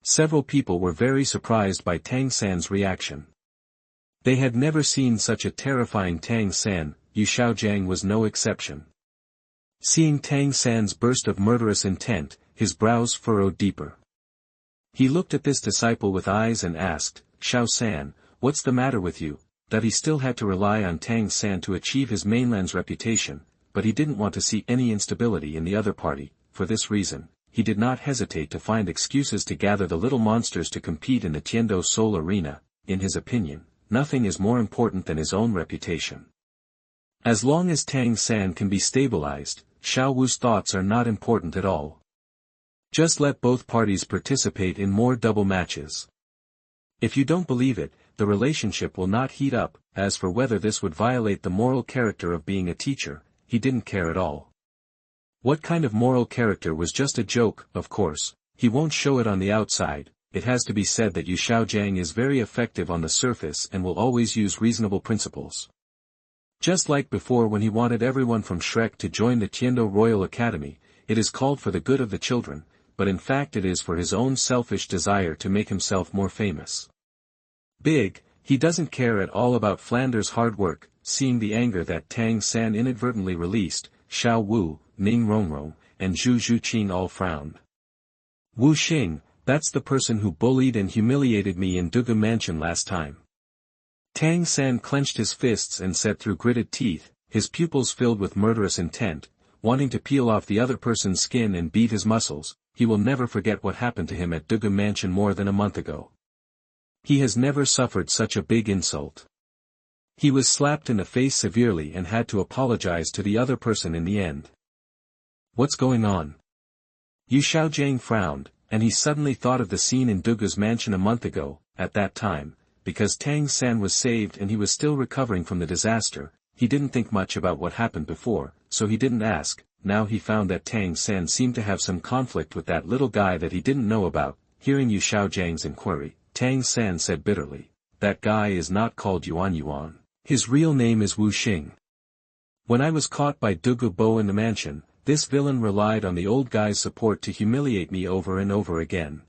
Several people were very surprised by Tang San's reaction. They had never seen such a terrifying Tang San. Yu Xiaojiang was no exception. Seeing Tang San's burst of murderous intent, his brows furrowed deeper. He looked at this disciple with eyes and asked, "Xiao San, what's the matter with you?" That he still had to rely on Tang San to achieve his mainland's reputation, but he didn't want to see any instability in the other party. For this reason, he did not hesitate to find excuses to gather the little monsters to compete in the Tiando Soul Arena. In his opinion, nothing is more important than his own reputation. As long as Tang San can be stabilized, Xiao Wu's thoughts are not important at all. Just let both parties participate in more double matches. If you don't believe it, the relationship will not heat up. As for whether this would violate the moral character of being a teacher, he didn't care at all. What kind of moral character was just a joke? Of course, he won't show it on the outside. It has to be said that Yu Xiaojiang is very effective on the surface and will always use reasonable principles. Just like before when he wanted everyone from Shrek to join the Tiando Royal Academy, it is called for the good of the children, but in fact it is for his own selfish desire to make himself more famous. Big, he doesn't care at all about Flanders' hard work. Seeing the anger that Tang San inadvertently released, Xiao Wu, Ning Rongrong, and Zhu Zhuqin all frowned. Wu Xing, that's the person who bullied and humiliated me in Douluo Mansion last time. Tang San clenched his fists and said through gritted teeth, his pupils filled with murderous intent, wanting to peel off the other person's skin and beat his muscles. He will never forget what happened to him at Douluo Mansion more than a month ago. He has never suffered such a big insult. He was slapped in the face severely and had to apologize to the other person in the end. What's going on? Yu Xiaojiang frowned, and he suddenly thought of the scene in Douluo's mansion a month ago. At that time, because Tang San was saved and he was still recovering from the disaster, he didn't think much about what happened before, so he didn't ask. Now he found that Tang San seemed to have some conflict with that little guy that he didn't know about. Hearing Yu Xiaojiang's inquiry, Tang San said bitterly, "That guy is not called Yuan Yuan. His real name is Wu Xing. When I was caught by Douluo Bo in the mansion, this villain relied on the old guy's support to humiliate me over and over again."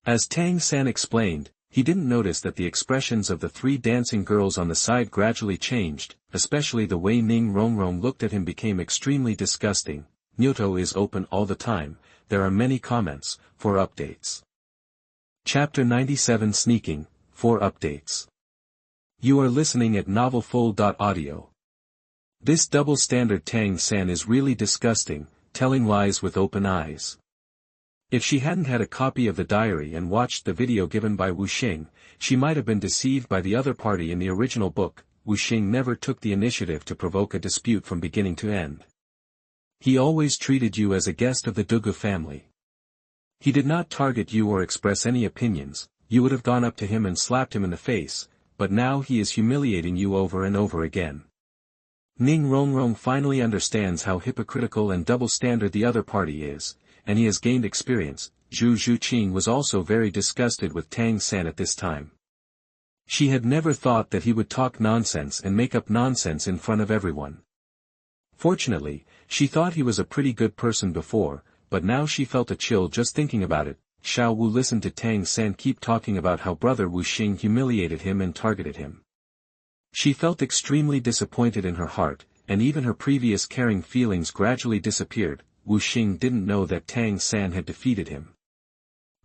As Tang San explained, he didn't notice that the expressions of the three dancing girls on the side gradually changed, especially the way Ning Rongrong looked at him became extremely disgusting. Nyoto is open all the time. There are many comments. For updates. Chapter 97 Sneaking, 4 updates. You are listening at novelfull.audio. This double standard Tang-san is really disgusting, telling lies with open eyes. If she hadn't had a copy of the diary and watched the video given by Wu Xing, she might have been deceived by the other party in the original book. Wu Xing never took the initiative to provoke a dispute from beginning to end. He always treated you as a guest of the Douluo family. He did not target you or express any opinions. You would have gone up to him and slapped him in the face, but now he is humiliating you over and over again. Ning Rongrong finally understands how hypocritical and double-standard the other party is, and he has gained experience. Zhu Zhuqing was also very disgusted with Tang-san at this time. She had never thought that he would talk nonsense and make up nonsense in front of everyone. Fortunately, she thought he was a pretty good person before, but now she felt a chill just thinking about it. Xiao Wu listened to Tang-san keep talking about how brother Wu Xing humiliated him and targeted him. She felt extremely disappointed in her heart, and even her previous caring feelings gradually disappeared. Wu Xing didn't know that Tang-san had defeated him.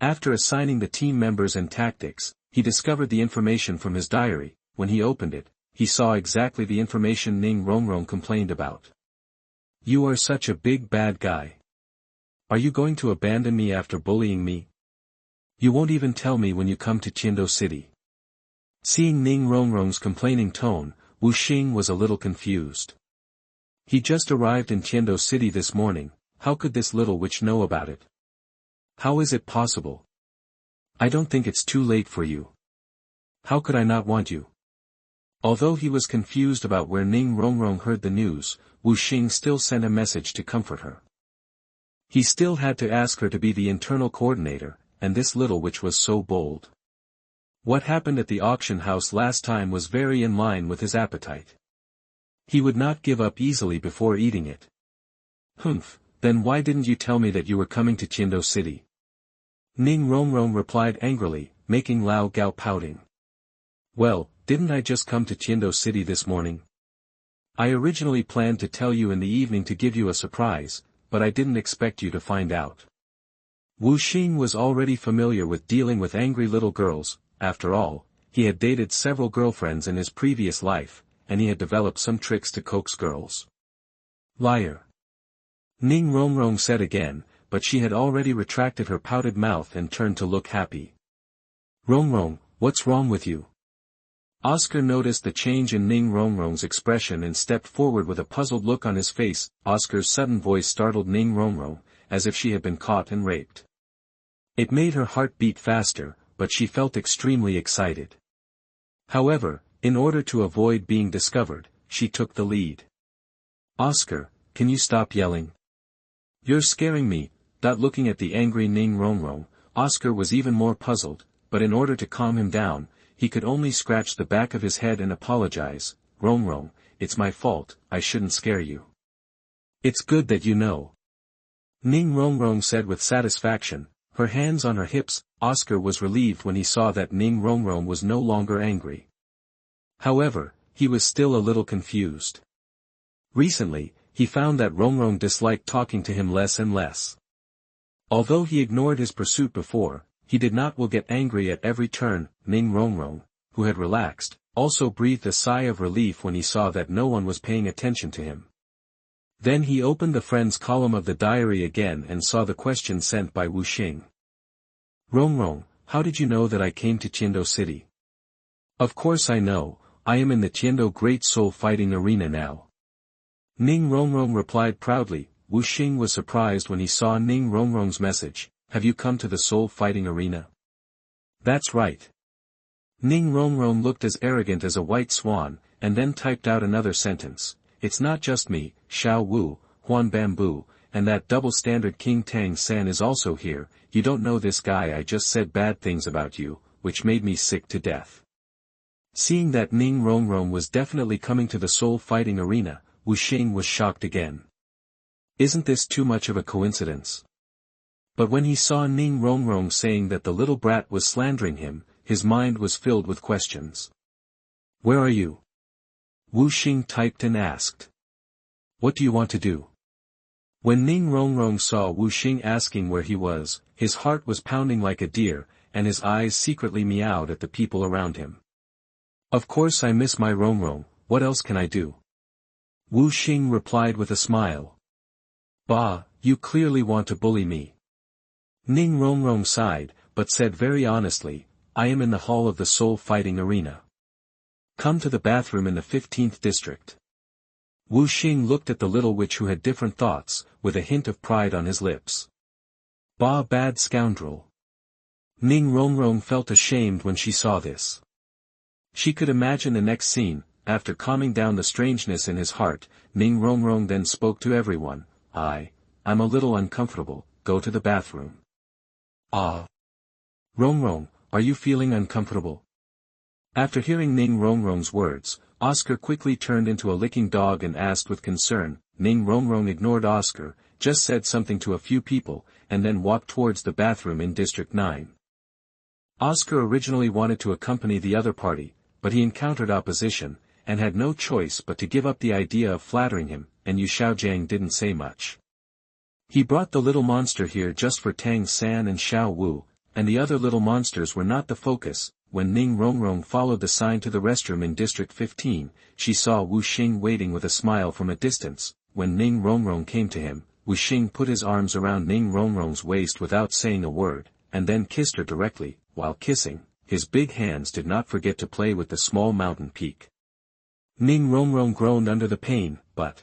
After assigning the team members and tactics, he discovered the information from his diary. When he opened it, he saw exactly the information Ning Rongrong complained about. You are such a big bad guy. Are you going to abandon me after bullying me? You won't even tell me when you come to Qindo City. Seeing Ning Rongrong's complaining tone, Wu Xing was a little confused. He just arrived in Qindo City this morning. How could this little witch know about it? How is it possible? I don't think it's too late for you. How could I not want you? Although he was confused about where Ning Rongrong heard the news, Wu Xing still sent a message to comfort her. He still had to ask her to be the internal coordinator, and this little witch was so bold. What happened at the auction house last time was very in line with his appetite. He would not give up easily before eating it. Humph, then why didn't you tell me that you were coming to Qindo City? Ning Rongrong replied angrily, making Lao Gao pouting. Well, didn't I just come to Qindo City this morning? I originally planned to tell you in the evening to give you a surprise, but I didn't expect you to find out. Wu Xing was already familiar with dealing with angry little girls. After all, he had dated several girlfriends in his previous life, and he had developed some tricks to coax girls. Liar. Ning Rongrong said again, but she had already retracted her pouted mouth and turned to look happy. Rongrong, what's wrong with you? Oscar noticed the change in Ning Rongrong's expression and stepped forward with a puzzled look on his face. Oscar's sudden voice startled Ning Rongrong, as if she had been caught and raped. It made her heart beat faster, but she felt extremely excited. However, in order to avoid being discovered, she took the lead. Oscar, can you stop yelling? You're scaring me. Looking at the angry Ning Rongrong, Oscar was even more puzzled, but in order to calm him down, he could only scratch the back of his head and apologize. Rongrong, it's my fault, I shouldn't scare you. It's good that you know. Ning Rongrong said with satisfaction, her hands on her hips. Oscar was relieved when he saw that Ning Rongrong was no longer angry. However, he was still a little confused. Recently, he found that Rongrong disliked talking to him less and less. Although he ignored his pursuit before, he did not will get angry at every turn. Ning Rongrong, who had relaxed, also breathed a sigh of relief when he saw that no one was paying attention to him. Then he opened the friends column of the diary again and saw the question sent by Wu Xing. Rongrong, how did you know that I came to Qindo City? Of course I know, I am in the Qindo Great Soul Fighting Arena now. Ning Rongrong replied proudly. Wu Xing was surprised when he saw Ning Rongrong's message. Have you come to the Soul Fighting Arena? That's right. Ning Rongrong looked as arrogant as a white swan, and then typed out another sentence. It's not just me, Xiao Wu, Huan Bamboo, and that double-standard King Tang-san is also here. You don't know this guy. I just said bad things about you, which made me sick to death. Seeing that Ning Rongrong was definitely coming to the Soul Fighting Arena, Wu Xing was shocked again. Isn't this too much of a coincidence? But when he saw Ning Rongrong saying that the little brat was slandering him, his mind was filled with questions. Where are you? Wu Xing typed and asked. What do you want to do? When Ning Rongrong saw Wu Xing asking where he was, his heart was pounding like a deer, and his eyes secretly meowed at the people around him. Of course I miss my Rongrong, what else can I do? Wu Xing replied with a smile. Bah, you clearly want to bully me. Ning Rongrong sighed, but said very honestly, I am in the hall of the soul fighting arena. Come to the bathroom in the 15th district. Wu Xing looked at the little witch who had different thoughts, with a hint of pride on his lips. Bah, bad scoundrel. Ning Rongrong felt ashamed when she saw this. She could imagine the next scene. After calming down the strangeness in his heart, Ning Rongrong then spoke to everyone, I'm a little uncomfortable, go to the bathroom. Ah. Rongrong, are you feeling uncomfortable? After hearing Ning Rongrong's words, Oscar quickly turned into a licking dog and asked with concern. Ning Rongrong ignored Oscar, just said something to a few people, and then walked towards the bathroom in District 9. Oscar originally wanted to accompany the other party, but he encountered opposition, and had no choice but to give up the idea of flattering him, and Yu Xiaojiang didn't say much. He brought the little monster here just for Tang San and Xiao Wu, and the other little monsters were not the focus. When Ning Rongrong followed the sign to the restroom in District 15, she saw Wu Xing waiting with a smile from a distance. When Ning Rongrong came to him, Wu Xing put his arms around Ning Rongrong's waist without saying a word, and then kissed her directly. While kissing, his big hands did not forget to play with the small mountain peak. Ning Rongrong groaned under the pain, but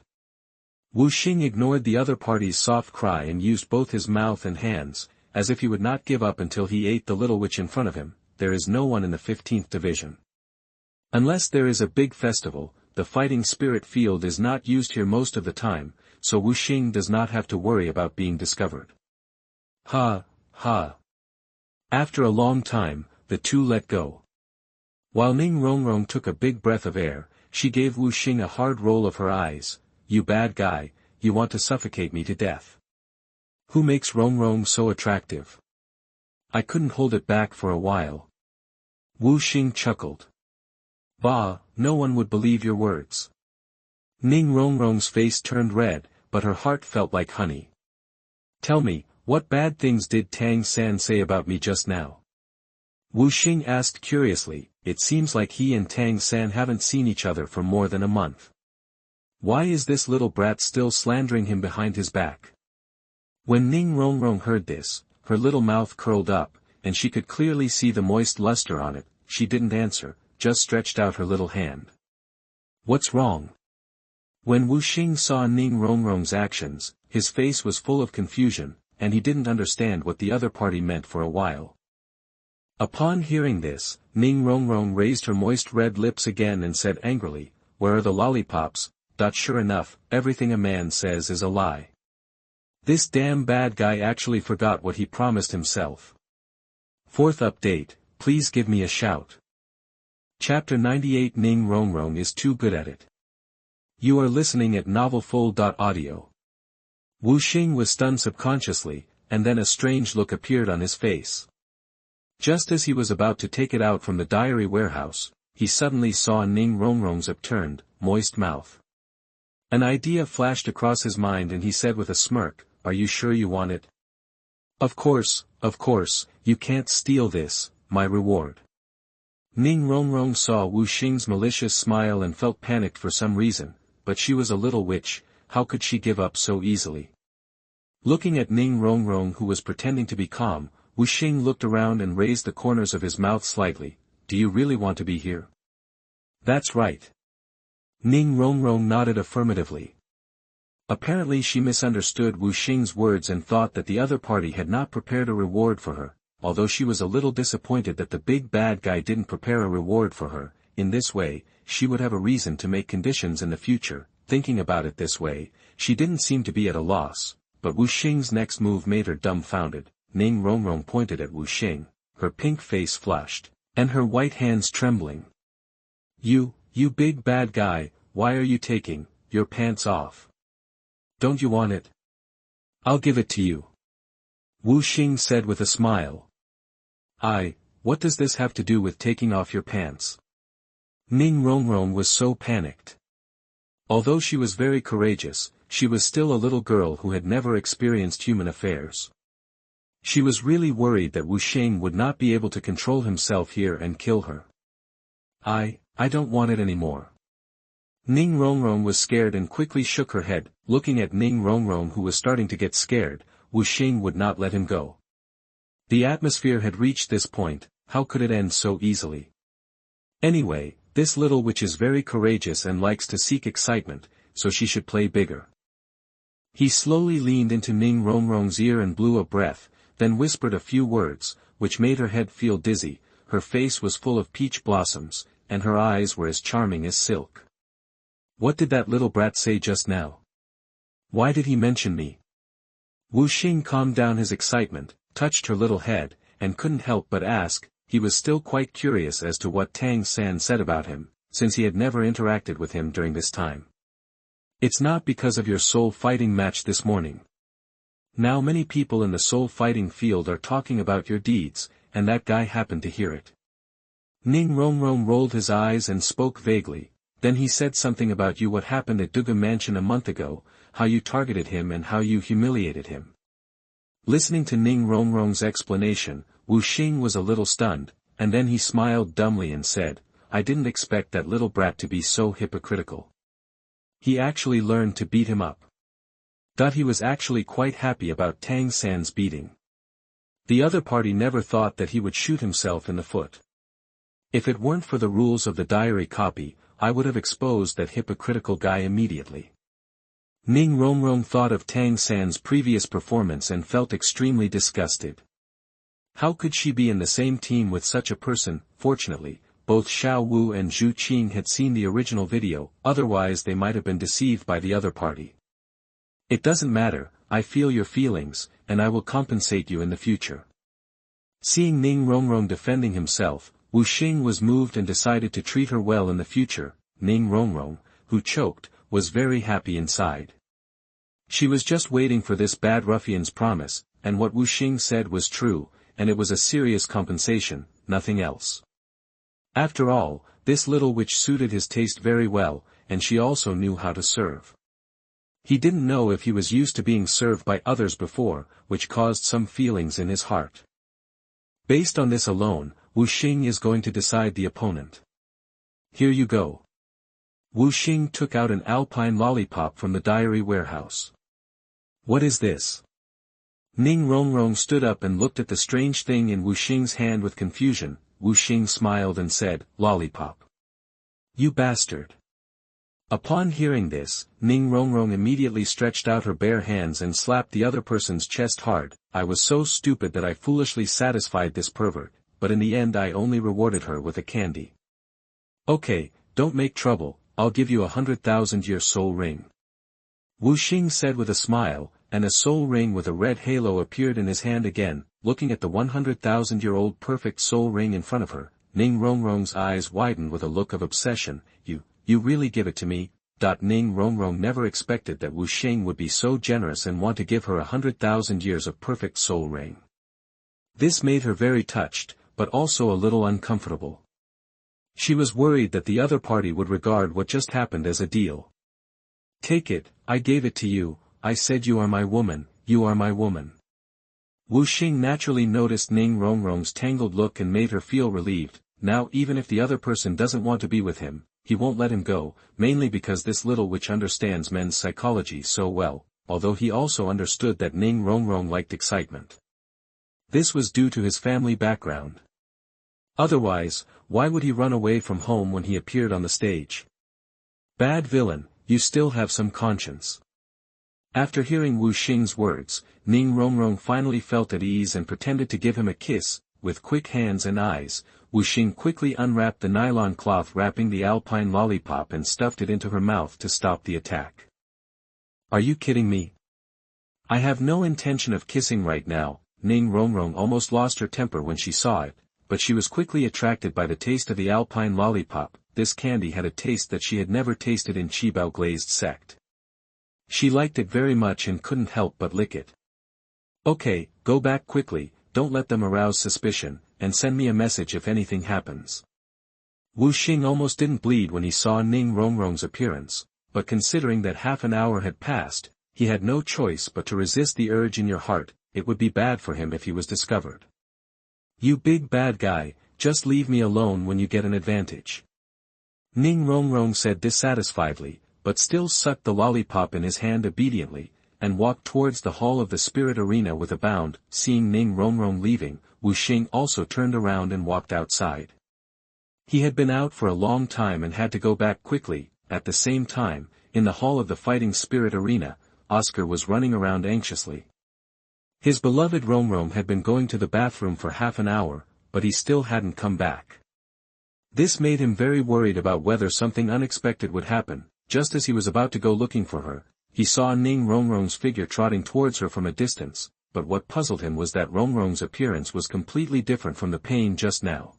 Wu Xing ignored the other party's soft cry and used both his mouth and hands, as if he would not give up until he ate the little witch in front of him. There is no one in the 15th division. Unless there is a big festival, the fighting spirit field is not used here most of the time, so Wu Xing does not have to worry about being discovered. Ha, ha. After a long time, the two let go. While Ning Rongrong took a big breath of air, she gave Wu Xing a hard roll of her eyes. You bad guy, you want to suffocate me to death. Who makes Rongrong so attractive? I couldn't hold it back for a while. Wu Xing chuckled. Bah, no one would believe your words. Ning Rongrong's face turned red, but her heart felt like honey. Tell me, what bad things did Tang San say about me just now? Wu Xing asked curiously. It seems like he and Tang San haven't seen each other for more than a month. Why is this little brat still slandering him behind his back? When Ning Rongrong heard this, her little mouth curled up, and she could clearly see the moist luster on it. She didn't answer, just stretched out her little hand. What's wrong? When Wu Xing saw Ning Rongrong's actions, his face was full of confusion, and he didn't understand what the other party meant for a while. Upon hearing this, Ning Rongrong raised her moist red lips again and said angrily, Where are the lollipops? Sure enough, everything a man says is a lie. This damn bad guy actually forgot what he promised himself. Fourth update, please give me a shout. Chapter 98. Ning Rongrong is too good at it. You are listening at novelfull.audio. Wu Xing was stunned subconsciously, and then a strange look appeared on his face. Just as he was about to take it out from the diary warehouse, he suddenly saw Ning Rongrong's upturned, moist mouth. An idea flashed across his mind and he said with a smirk, Are you sure you want it? Of course, you can't steal this, my reward. Ning Rongrong saw Wu Xing's malicious smile and felt panicked for some reason, but she was a little witch, how could she give up so easily? Looking at Ning Rongrong who was pretending to be calm, Wu Xing looked around and raised the corners of his mouth slightly. Do you really want to be here? That's right. Ning Rongrong nodded affirmatively. Apparently she misunderstood Wu Xing's words and thought that the other party had not prepared a reward for her, although she was a little disappointed that the big bad guy didn't prepare a reward for her. In this way, she would have a reason to make conditions in the future. Thinking about it this way, she didn't seem to be at a loss, but Wu Xing's next move made her dumbfounded. Ning Rongrong pointed at Wu Xing, her pink face flushed, and her white hands trembling. You big bad guy, why are you taking your pants off? Don't you want it? I'll give it to you. Wu Xing said with a smile. What does this have to do with taking off your pants? Ning Rongrong was so panicked. Although she was very courageous, she was still a little girl who had never experienced human affairs. She was really worried that Wu Xing would not be able to control himself here and kill her. I don't want it anymore. Ning Rongrong was scared and quickly shook her head. Looking at Ning Rongrong, who was starting to get scared, Wu Xing would not let him go. The atmosphere had reached this point, how could it end so easily? Anyway, this little witch is very courageous and likes to seek excitement, so she should play bigger. He slowly leaned into Ning Rongrong's ear and blew a breath, then whispered a few words, which made her head feel dizzy. Her face was full of peach blossoms, and her eyes were as charming as silk. What did that little brat say just now? Why did he mention me? Wu Xing calmed down his excitement, touched her little head, and couldn't help but ask. He was still quite curious as to what Tang San said about him, since he had never interacted with him during this time. It's not because of your soul fighting match this morning. Now many people in the soul fighting field are talking about your deeds, and that guy happened to hear it. Ning Rongrong rolled his eyes and spoke vaguely, then he said something about you, what happened at Douluo Mansion a month ago, how you targeted him and how you humiliated him. Listening to Ning Rongrong's explanation, Wu Xing was a little stunned, and then he smiled dumbly and said, I didn't expect that little brat to be so hypocritical. He actually learned to beat him up. He was actually quite happy about Tang San's beating. The other party never thought that he would shoot himself in the foot. If it weren't for the rules of the diary copy, I would have exposed that hypocritical guy immediately. Ning Rongrong thought of Tang San's previous performance and felt extremely disgusted. How could she be in the same team with such a person? Fortunately, both Xiao Wu and Zhu Qing had seen the original video, otherwise they might have been deceived by the other party. It doesn't matter, I feel your feelings, and I will compensate you in the future. Seeing Ning Rongrong defending himself, Wu Xing was moved and decided to treat her well in the future. Ning Rongrong, who choked, was very happy inside. She was just waiting for this bad ruffian's promise, and what Wu Xing said was true, and it was a serious compensation, nothing else. After all, this little witch suited his taste very well, and she also knew how to serve. He didn't know if he was used to being served by others before, which caused some feelings in his heart. Based on this alone, Wu Xing is going to decide the opponent. Here you go. Wu Xing took out an alpine lollipop from the diary warehouse. What is this? Ning Rongrong stood up and looked at the strange thing in Wu Xing's hand with confusion. Wu Xing smiled and said, Lollipop. You bastard. Upon hearing this, Ning Rongrong immediately stretched out her bare hands and slapped the other person's chest hard. I was so stupid that I foolishly satisfied this pervert, but in the end I only rewarded her with a candy. Okay, don't make trouble, I'll give you 100,000-year soul ring. Wu Xing said with a smile, and a soul ring with a red halo appeared in his hand again. Looking at the 100,000-year-old perfect soul ring in front of her, Ning Rongrong's eyes widened with a look of obsession. You really give it to me? Ning Rongrong never expected that Wu Xing would be so generous and want to give her 100,000 years of perfect soul ring. This made her very touched, but also a little uncomfortable. She was worried that the other party would regard what just happened as a deal. Take it, I gave it to you, I said you are my woman, you are my woman. Wu Xing naturally noticed Ning Rongrong's tangled look and made her feel relieved. Now even if the other person doesn't want to be with him, he won't let him go, mainly because this little witch understands men's psychology so well, although he also understood that Ning Rongrong liked excitement. This was due to his family background. Otherwise, why would he run away from home when he appeared on the stage? Bad villain, you still have some conscience. After hearing Wu Xing's words, Ning Rongrong finally felt at ease and pretended to give him a kiss. With quick hands and eyes, Wu Xing quickly unwrapped the nylon cloth wrapping the alpine lollipop and stuffed it into her mouth to stop the attack. Are you kidding me? I have no intention of kissing right now. Ning Rongrong almost lost her temper when she saw it, but she was quickly attracted by the taste of the alpine lollipop. This candy had a taste that she had never tasted in Qibao glazed sect. She liked it very much and couldn't help but lick it. Okay, go back quickly, don't let them arouse suspicion, and send me a message if anything happens. Wu Xing almost didn't bleed when he saw Ning Rongrong's appearance, but considering that half an hour had passed, he had no choice but to resist the urge in your heart. It would be bad for him if he was discovered. You big bad guy, just leave me alone when you get an advantage. Ning Rongrong said dissatisfiedly, but still sucked the lollipop in his hand obediently, and walked towards the hall of the spirit arena with a bound. Seeing Ning Rongrong leaving, Wu Xing also turned around and walked outside. He had been out for a long time and had to go back quickly. At the same time, in the hall of the fighting spirit arena, Oscar was running around anxiously. His beloved Rongrong had been going to the bathroom for half an hour, but he still hadn't come back. This made him very worried about whether something unexpected would happen. Just as he was about to go looking for her, he saw Ning Rongrong's figure trotting towards her from a distance, but what puzzled him was that Rongrong's appearance was completely different from the pain just now.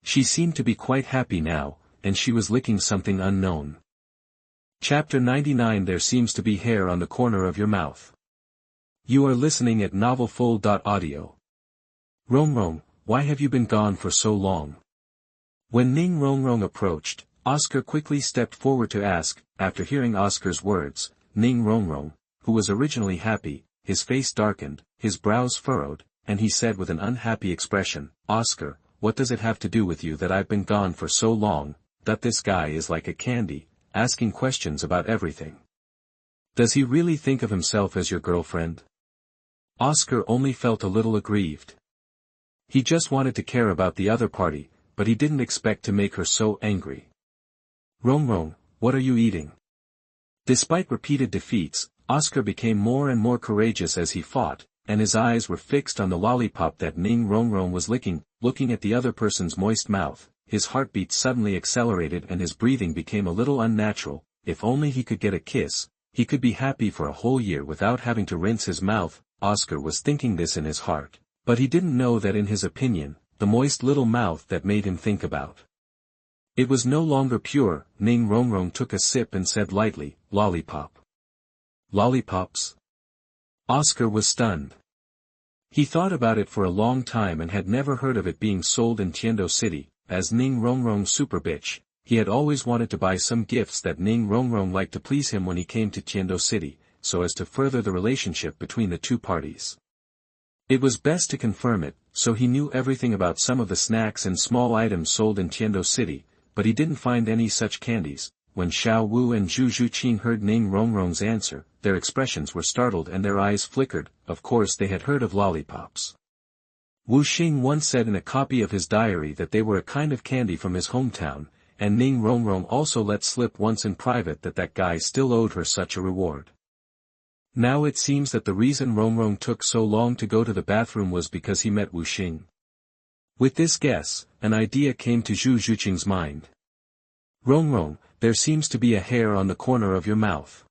She seemed to be quite happy now, and she was licking something unknown. Chapter 99. There seems to be hair on the corner of your mouth. You are listening at novelfull.audio. Rongrong, why have you been gone for so long? When Ning Rongrong approached, Oscar quickly stepped forward to ask. After hearing Oscar's words, Ning Rongrong, who was originally happy, his face darkened, his brows furrowed, and he said with an unhappy expression, Oscar, what does it have to do with you that I've been gone for so long? That this guy is like a candy, asking questions about everything. Does he really think of himself as your girlfriend? Oscar only felt a little aggrieved. He just wanted to care about the other party, but he didn't expect to make her so angry. Rongrong, what are you eating? Despite repeated defeats, Oscar became more and more courageous as he fought, and his eyes were fixed on the lollipop that Ning Rongrong was licking. Looking at the other person's moist mouth, his heartbeat suddenly accelerated and his breathing became a little unnatural. If only he could get a kiss, he could be happy for a whole year without having to rinse his mouth. Oscar was thinking this in his heart, but he didn't know that in his opinion, the moist little mouth that made him think about. It was no longer pure. Ning Rongrong took a sip and said lightly, lollipop. Lollipops? Oscar was stunned. He thought about it for a long time and had never heard of it being sold in Tiando City. As Ning Rongrong's super bitch, he had always wanted to buy some gifts that Ning Rongrong liked to please him when he came to Tiando City, so as to further the relationship between the two parties. It was best to confirm it, so he knew everything about some of the snacks and small items sold in Tiando City, but he didn't find any such candies. When Xiao Wu and Zhu Zhuqing heard Ning Rongrong's answer, their expressions were startled and their eyes flickered. Of course they had heard of lollipops. Wu Xing once said in a copy of his diary that they were a kind of candy from his hometown, and Ning Rongrong also let slip once in private that guy still owed her such a reward. Now it seems that the reason Rongrong took so long to go to the bathroom was because he met Wu Xing. With this guess, an idea came to Zhu Zhuqing's mind. Rongrong, there seems to be a hair on the corner of your mouth.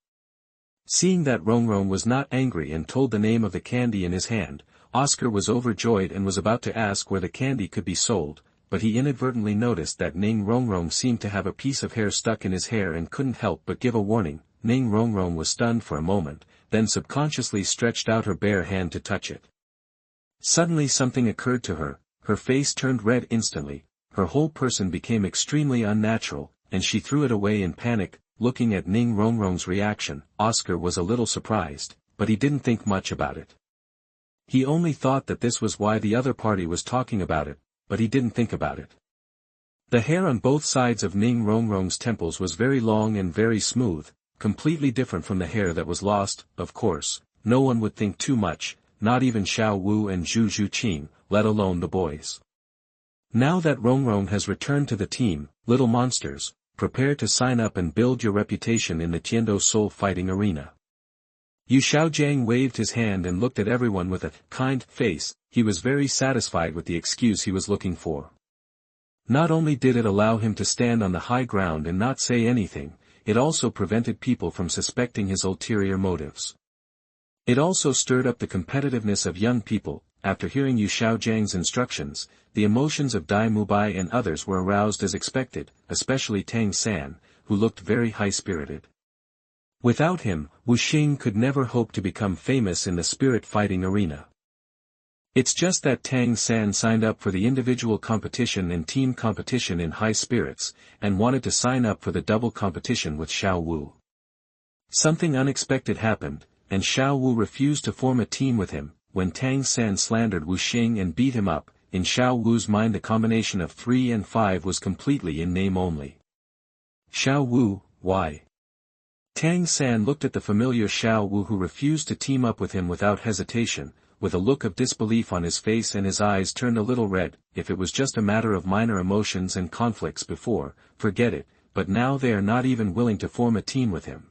Seeing that Rongrong was not angry and told the name of the candy in his hand, Oscar was overjoyed and was about to ask where the candy could be sold, but he inadvertently noticed that Ning Rongrong seemed to have a piece of hair stuck in his hair and couldn't help but give a warning. Ning Rongrong was stunned for a moment, then subconsciously stretched out her bare hand to touch it. Suddenly something occurred to her, her face turned red instantly, her whole person became extremely unnatural, and she threw it away in panic. Looking at Ning Rongrong's reaction, Oscar was a little surprised, but he didn't think much about it. He only thought that this was why the other party was talking about it, but he didn't think about it. The hair on both sides of Ning Rongrong's temples was very long and very smooth, completely different from the hair that was lost. Of course, no one would think too much, not even Xiao Wu and Zhu Zhuqing, let alone the boys. Now that Rongrong has returned to the team, little monsters, prepare to sign up and build your reputation in the Tiando Soul fighting arena. Yu Xiaojiang waved his hand and looked at everyone with a kind face. He was very satisfied with the excuse he was looking for. Not only did it allow him to stand on the high ground and not say anything, it also prevented people from suspecting his ulterior motives. It also stirred up the competitiveness of young people. After hearing Yu Xiaojiang's instructions, the emotions of Dai Mubai and others were aroused as expected, especially Tang San, who looked very high-spirited. Without him, Wu Xing could never hope to become famous in the spirit fighting arena. It's just that Tang San signed up for the individual competition and team competition in high spirits, and wanted to sign up for the double competition with Xiao Wu. Something unexpected happened, and Xiao Wu refused to form a team with him. When Tang San slandered Wu Xing and beat him up, in Xiao Wu's mind the combination of 3 and 5 was completely in name only. Xiao Wu, why? Tang San looked at the familiar Xiao Wu who refused to team up with him without hesitation, with a look of disbelief on his face, and his eyes turned a little red. If it was just a matter of minor emotions and conflicts before, forget it, but now they are not even willing to form a team with him.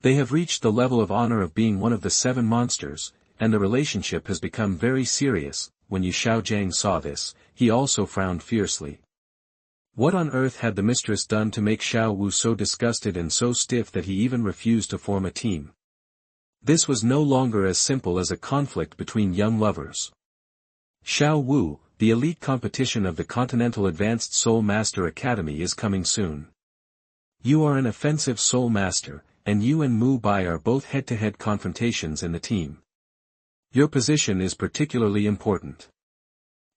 They have reached the level of honor of being one of the 7 monsters, and the relationship has become very serious. When Yu Xiaojiang saw this, he also frowned fiercely. What on earth had the mistress done to make Xiao Wu so disgusted and so stiff that he even refused to form a team? This was no longer as simple as a conflict between young lovers. Xiao Wu, the elite competition of the Continental Advanced Soul Master Academy is coming soon. You are an offensive Soul Master, and you and Mu Bai are both head-to-head confrontations in the team. Your position is particularly important.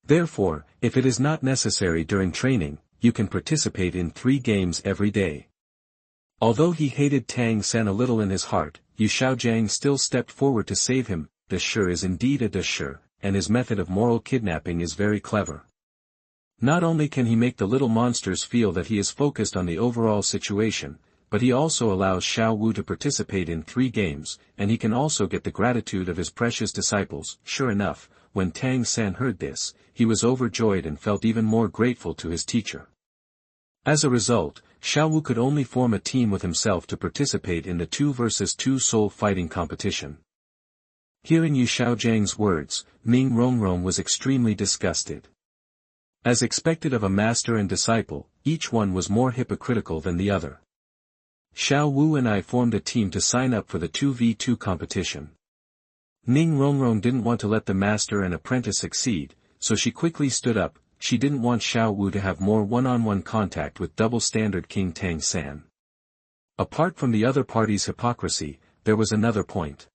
Therefore, if it is not necessary during training, you can participate in 3 games every day. Although he hated Tang San a little in his heart, Yu Xiaojiang still stepped forward to save him. De Shi is indeed a De Shi, and his method of moral kidnapping is very clever. Not only can he make the little monsters feel that he is focused on the overall situation, but he also allows Xiao Wu to participate in 3 games, and he can also get the gratitude of his precious disciples. Sure enough, when Tang San heard this, he was overjoyed and felt even more grateful to his teacher. As a result, Xiao Wu could only form a team with himself to participate in the 2 versus 2 soul fighting competition. Hearing Yu Xiaojiang's words, Ning Rongrong was extremely disgusted. As expected of a master and disciple, each one was more hypocritical than the other. Xiao Wu and I formed a team to sign up for the 2v2 competition. Ning Rongrong didn't want to let the master and apprentice succeed, so she quickly stood up. She didn't want Xiao Wu to have more one-on-one contact with double-standard King Tang San. Apart from the other party's hypocrisy, there was another point.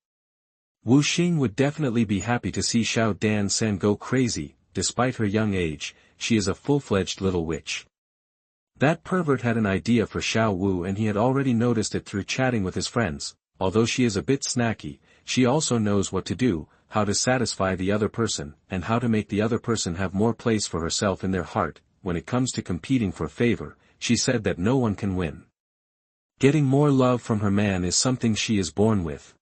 Wu Xing would definitely be happy to see Xiao Dan San go crazy. Despite her young age, she is a full-fledged little witch. That pervert had an idea for Xiao Wu, and he had already noticed it through chatting with his friends. Although she is a bit snacky, she also knows what to do, how to satisfy the other person, and how to make the other person have more place for herself in their heart. When it comes to competing for favor, she said that no one can win. Getting more love from her man is something she is born with.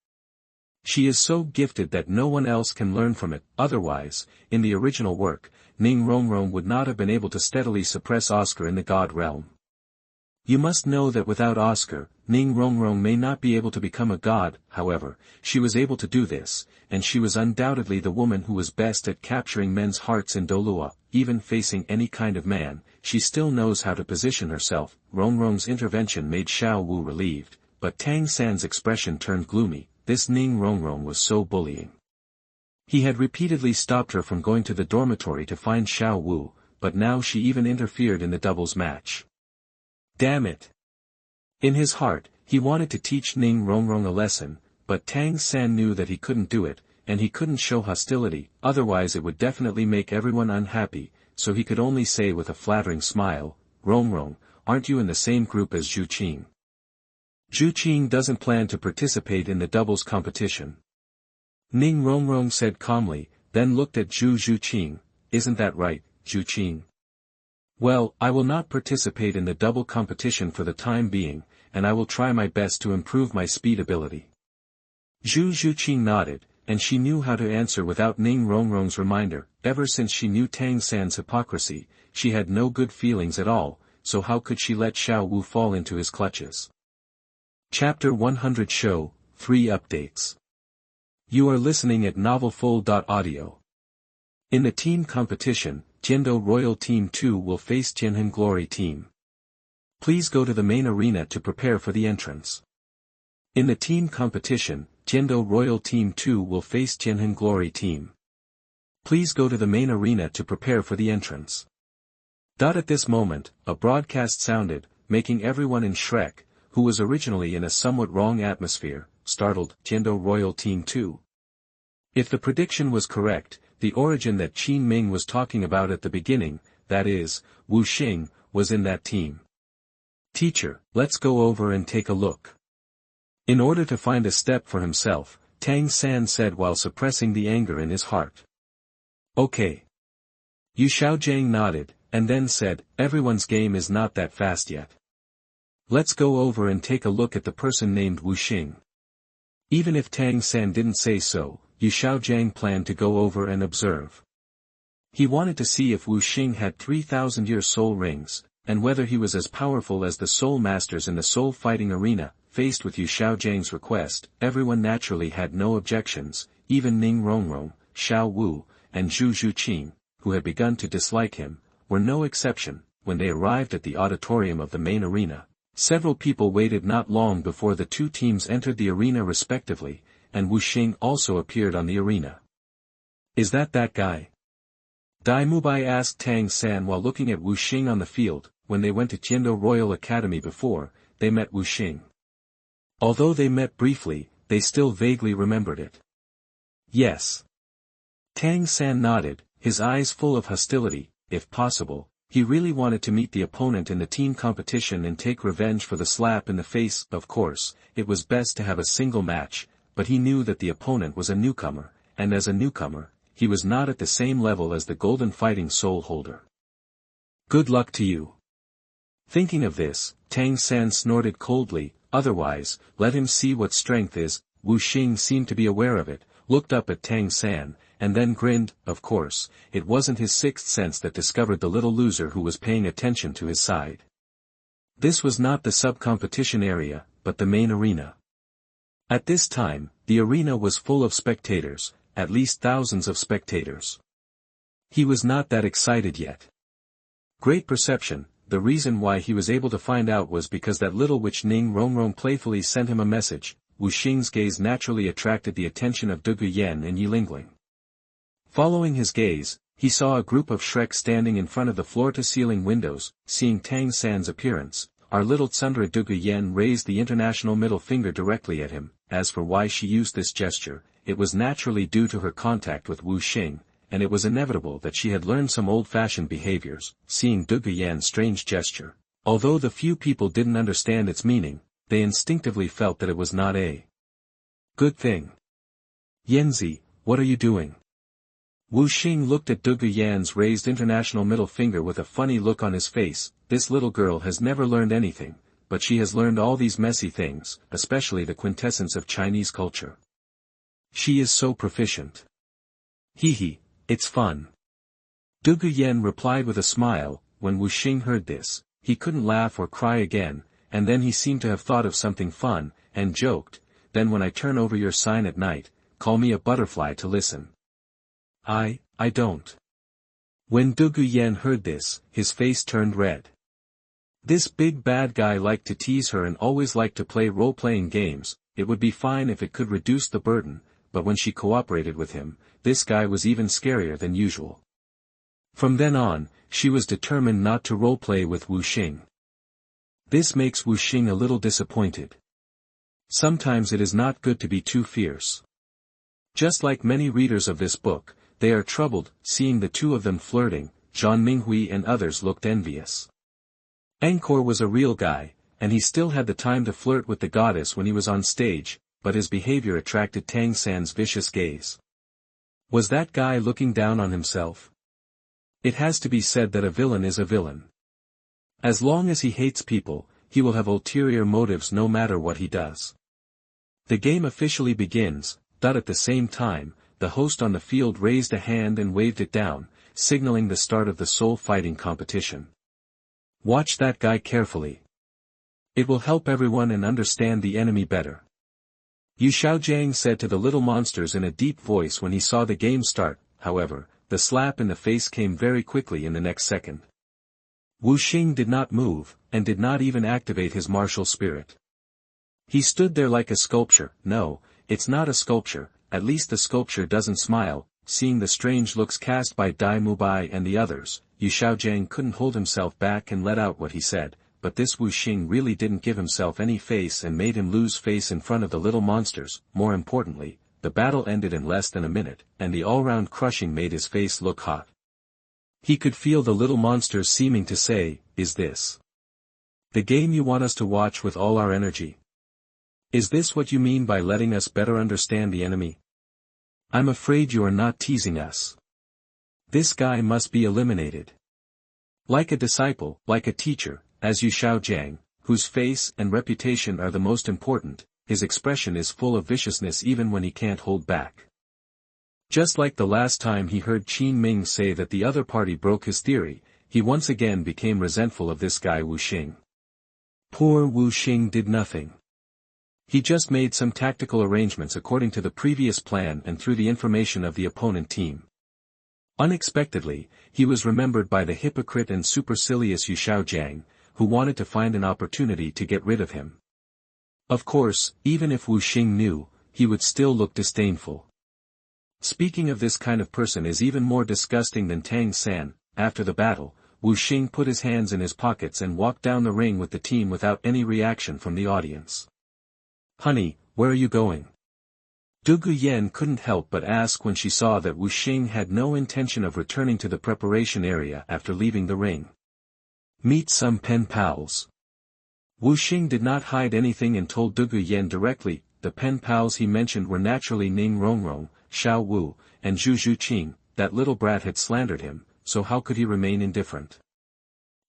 She is so gifted that no one else can learn from it. Otherwise, in the original work, Ning Rongrong would not have been able to steadily suppress Oscar in the God realm. You must know that without Oscar, Ning Rongrong may not be able to become a god. However, she was able to do this, and she was undoubtedly the woman who was best at capturing men's hearts in Douluo. Even facing any kind of man, she still knows how to position herself. Rongrong's intervention made Xiao Wu relieved, but Tang San's expression turned gloomy. This Ning Rongrong was so bullying. He had repeatedly stopped her from going to the dormitory to find Xiao Wu, but now she even interfered in the doubles match. Damn it! In his heart, he wanted to teach Ning Rongrong a lesson, but Tang San knew that he couldn't do it, and he couldn't show hostility, otherwise it would definitely make everyone unhappy, so he could only say with a flattering smile, "Rongrong, aren't you in the same group as Zhu Qing?" Zhu Qing doesn't plan to participate in the doubles competition. Ning Rongrong said calmly, then looked at Zhu Qing. Isn't that right, Zhu Qing? Well, I will not participate in the double competition for the time being, and I will try my best to improve my speed ability. Zhu Qing nodded, and she knew how to answer without Ning Rongrong's reminder. Ever since she knew Tang San's hypocrisy, she had no good feelings at all, so how could she let Xiao Wu fall into his clutches? Chapter 100 Show, 3 Updates. You are listening at novelfull.audio. In the team competition, Jiando Royal Team 2 will face Jianhen Glory Team. Please go to the main arena to prepare for the entrance. In the team competition, Jiando Royal Team 2 will face Jianhen Glory Team. Please go to the main arena to prepare for the entrance. At this moment, a broadcast sounded, making everyone in Shrek, who was originally in a somewhat wrong atmosphere, startled. Jiando Royal Team 2. If the prediction was correct, the origin that Qin Ming was talking about at the beginning, that is, Wu Xing, was in that team. Teacher, let's go over and take a look. In order to find a step for himself, Tang San said while suppressing the anger in his heart. Okay. Yu Xiaojiang nodded, and then said, everyone's game is not that fast yet. Let's go over and take a look at the person named Wu Xing. Even if Tang San didn't say so, Yu Xiaojiang planned to go over and observe. He wanted to see if Wu Xing had 3,000-year soul rings, and whether he was as powerful as the soul masters in the soul fighting arena. Faced with Yu Xiaojiang's request, everyone naturally had no objections, even Ning Rongrong, Xiao Wu, and Zhu Zhuqing, who had begun to dislike him, were no exception. When they arrived at the auditorium of the main arena, several people waited not long before the two teams entered the arena respectively, and Wu Xing also appeared on the arena. Is that guy? Dai Mubai asked Tang San while looking at Wu Xing on the field. When they went to Tiando Royal Academy before, they met Wu Xing. Although they met briefly, they still vaguely remembered it. Yes. Tang San nodded, his eyes full of hostility. If possible, he really wanted to meet the opponent in the team competition and take revenge for the slap in the face. Of course, it was best to have a single match, but he knew that the opponent was a newcomer, and as a newcomer, he was not at the same level as the golden fighting soul holder. Good luck to you. Thinking of this, Tang San snorted coldly. Otherwise, let him see what strength is. Wu Xing seemed to be aware of it, looked up at Tang San, and then grinned. Of course, it wasn't his sixth sense that discovered the little loser who was paying attention to his side. This was not the sub-competition area, but the main arena. At this time, the arena was full of spectators, at least thousands of spectators. He was not that excited yet. Great perception. The reason why he was able to find out was because that little witch Ning Rongrong playfully sent him a message. Wu Xing's gaze naturally attracted the attention of Dugu Yan and Yilingling. Following his gaze, he saw a group of Shrek standing in front of the floor-to-ceiling windows. Seeing Tang San's appearance, our little tsundere Dugu Yan raised the international middle finger directly at him. As for why she used this gesture, it was naturally due to her contact with Wu Xing, and it was inevitable that she had learned some old-fashioned behaviors. Seeing Dugu Yan's strange gesture, although the few people didn't understand its meaning, they instinctively felt that it was not a good thing. Yanzi, what are you doing? Wu Xing looked at Dugu Yan's raised international middle finger with a funny look on his face. This little girl has never learned anything, but she has learned all these messy things, especially the quintessence of Chinese culture. She is so proficient. Hee, it's fun. Dugu Yan replied with a smile. When Wu Xing heard this, he couldn't laugh or cry again, and then he seemed to have thought of something fun, and joked, then when I turn over your sign at night, call me a butterfly to listen. I don't. When Dugu Yan heard this, his face turned red. This big bad guy liked to tease her and always liked to play role-playing games. It would be fine if it could reduce the burden, but when she cooperated with him, this guy was even scarier than usual. From then on, she was determined not to role-play with Wu Xing. This makes Wu Xing a little disappointed. Sometimes it is not good to be too fierce. Just like many readers of this book, they are troubled. Seeing the two of them flirting, Zhang Minghui and others looked envious. Angkor was a real guy, and he still had the time to flirt with the goddess when he was on stage, but his behavior attracted Tang San's vicious gaze. Was that guy looking down on himself? It has to be said that a villain is a villain. As long as he hates people, he will have ulterior motives no matter what he does. The game officially begins. At the same time, the host on the field raised a hand and waved it down, signaling the start of the soul fighting competition. Watch that guy carefully. It will help everyone and understand the enemy better. Yu Xiaojiang said to the little monsters in a deep voice when he saw the game start. However, the slap in the face came very quickly in the next second. Wu Xing did not move, and did not even activate his martial spirit. He stood there like a sculpture. No, it's not a sculpture, at least the sculpture doesn't smile. Seeing the strange looks cast by Dai Mubai and the others, Yu Xiaojiang couldn't hold himself back and let out what he said, but this Wu Xing really didn't give himself any face and made him lose face in front of the little monsters. More importantly, the battle ended in less than a minute, and the all-round crushing made his face look hot. He could feel the little monsters seeming to say, "Is this the game you want us to watch with all our energy? Is this what you mean by letting us better understand the enemy? I'm afraid you are not teasing us. This guy must be eliminated." Like a disciple, like a teacher, as Yu Xiaojiang, whose face and reputation are the most important, his expression is full of viciousness even when he can't hold back. Just like the last time he heard Qin Ming say that the other party broke his theory, he once again became resentful of this guy Wu Xing. Poor Wu Xing did nothing. He just made some tactical arrangements according to the previous plan and through the information of the opponent team. Unexpectedly, he was remembered by the hypocrite and supercilious Yu Shaojiang, who wanted to find an opportunity to get rid of him. Of course, even if Wu Xing knew, he would still look disdainful. Speaking of this kind of person is even more disgusting than Tang San. After the battle, Wu Xing put his hands in his pockets and walked down the ring with the team without any reaction from the audience. "Honey, where are you going?" Du Guyan couldn't help but ask when she saw that Wu Xing had no intention of returning to the preparation area after leaving the ring. "Meet some pen pals." Wu Xing did not hide anything and told Du Guyan directly. The pen pals he mentioned were naturally Ning Rongrong, Xiao Wu, and Zhu Zhuqing. That little brat had slandered him, so how could he remain indifferent?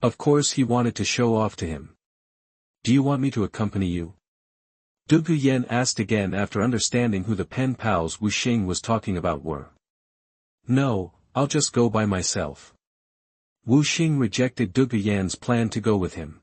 Of course he wanted to show off to him. "Do you want me to accompany you?" Du Guyan asked again after understanding who the pen pals Wu Xing was talking about were. "No, I'll just go by myself." Wu Xing rejected Du Guyan's plan to go with him.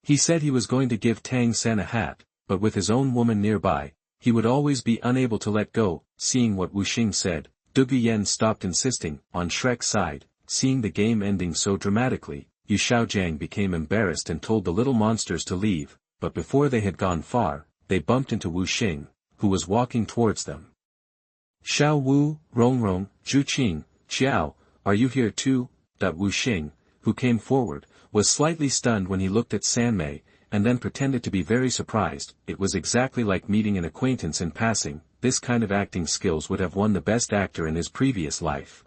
He said he was going to give Tang San a hat, but with his own woman nearby, he would always be unable to let go. Seeing what Wu Xing said, Du Guyan stopped insisting. On Shrek's side, seeing the game ending so dramatically, Yu Shaojiang became embarrassed and told the little monsters to leave, but before they had gone far, they bumped into Wu Xing, who was walking towards them. "Xiao Wu, Rongrong, Zhuqing, Xiao, are you here too?" Wu Xing, who came forward, was slightly stunned when he looked at Sanmei, and then pretended to be very surprised. It was exactly like meeting an acquaintance in passing. This kind of acting skills would have won the best actor in his previous life.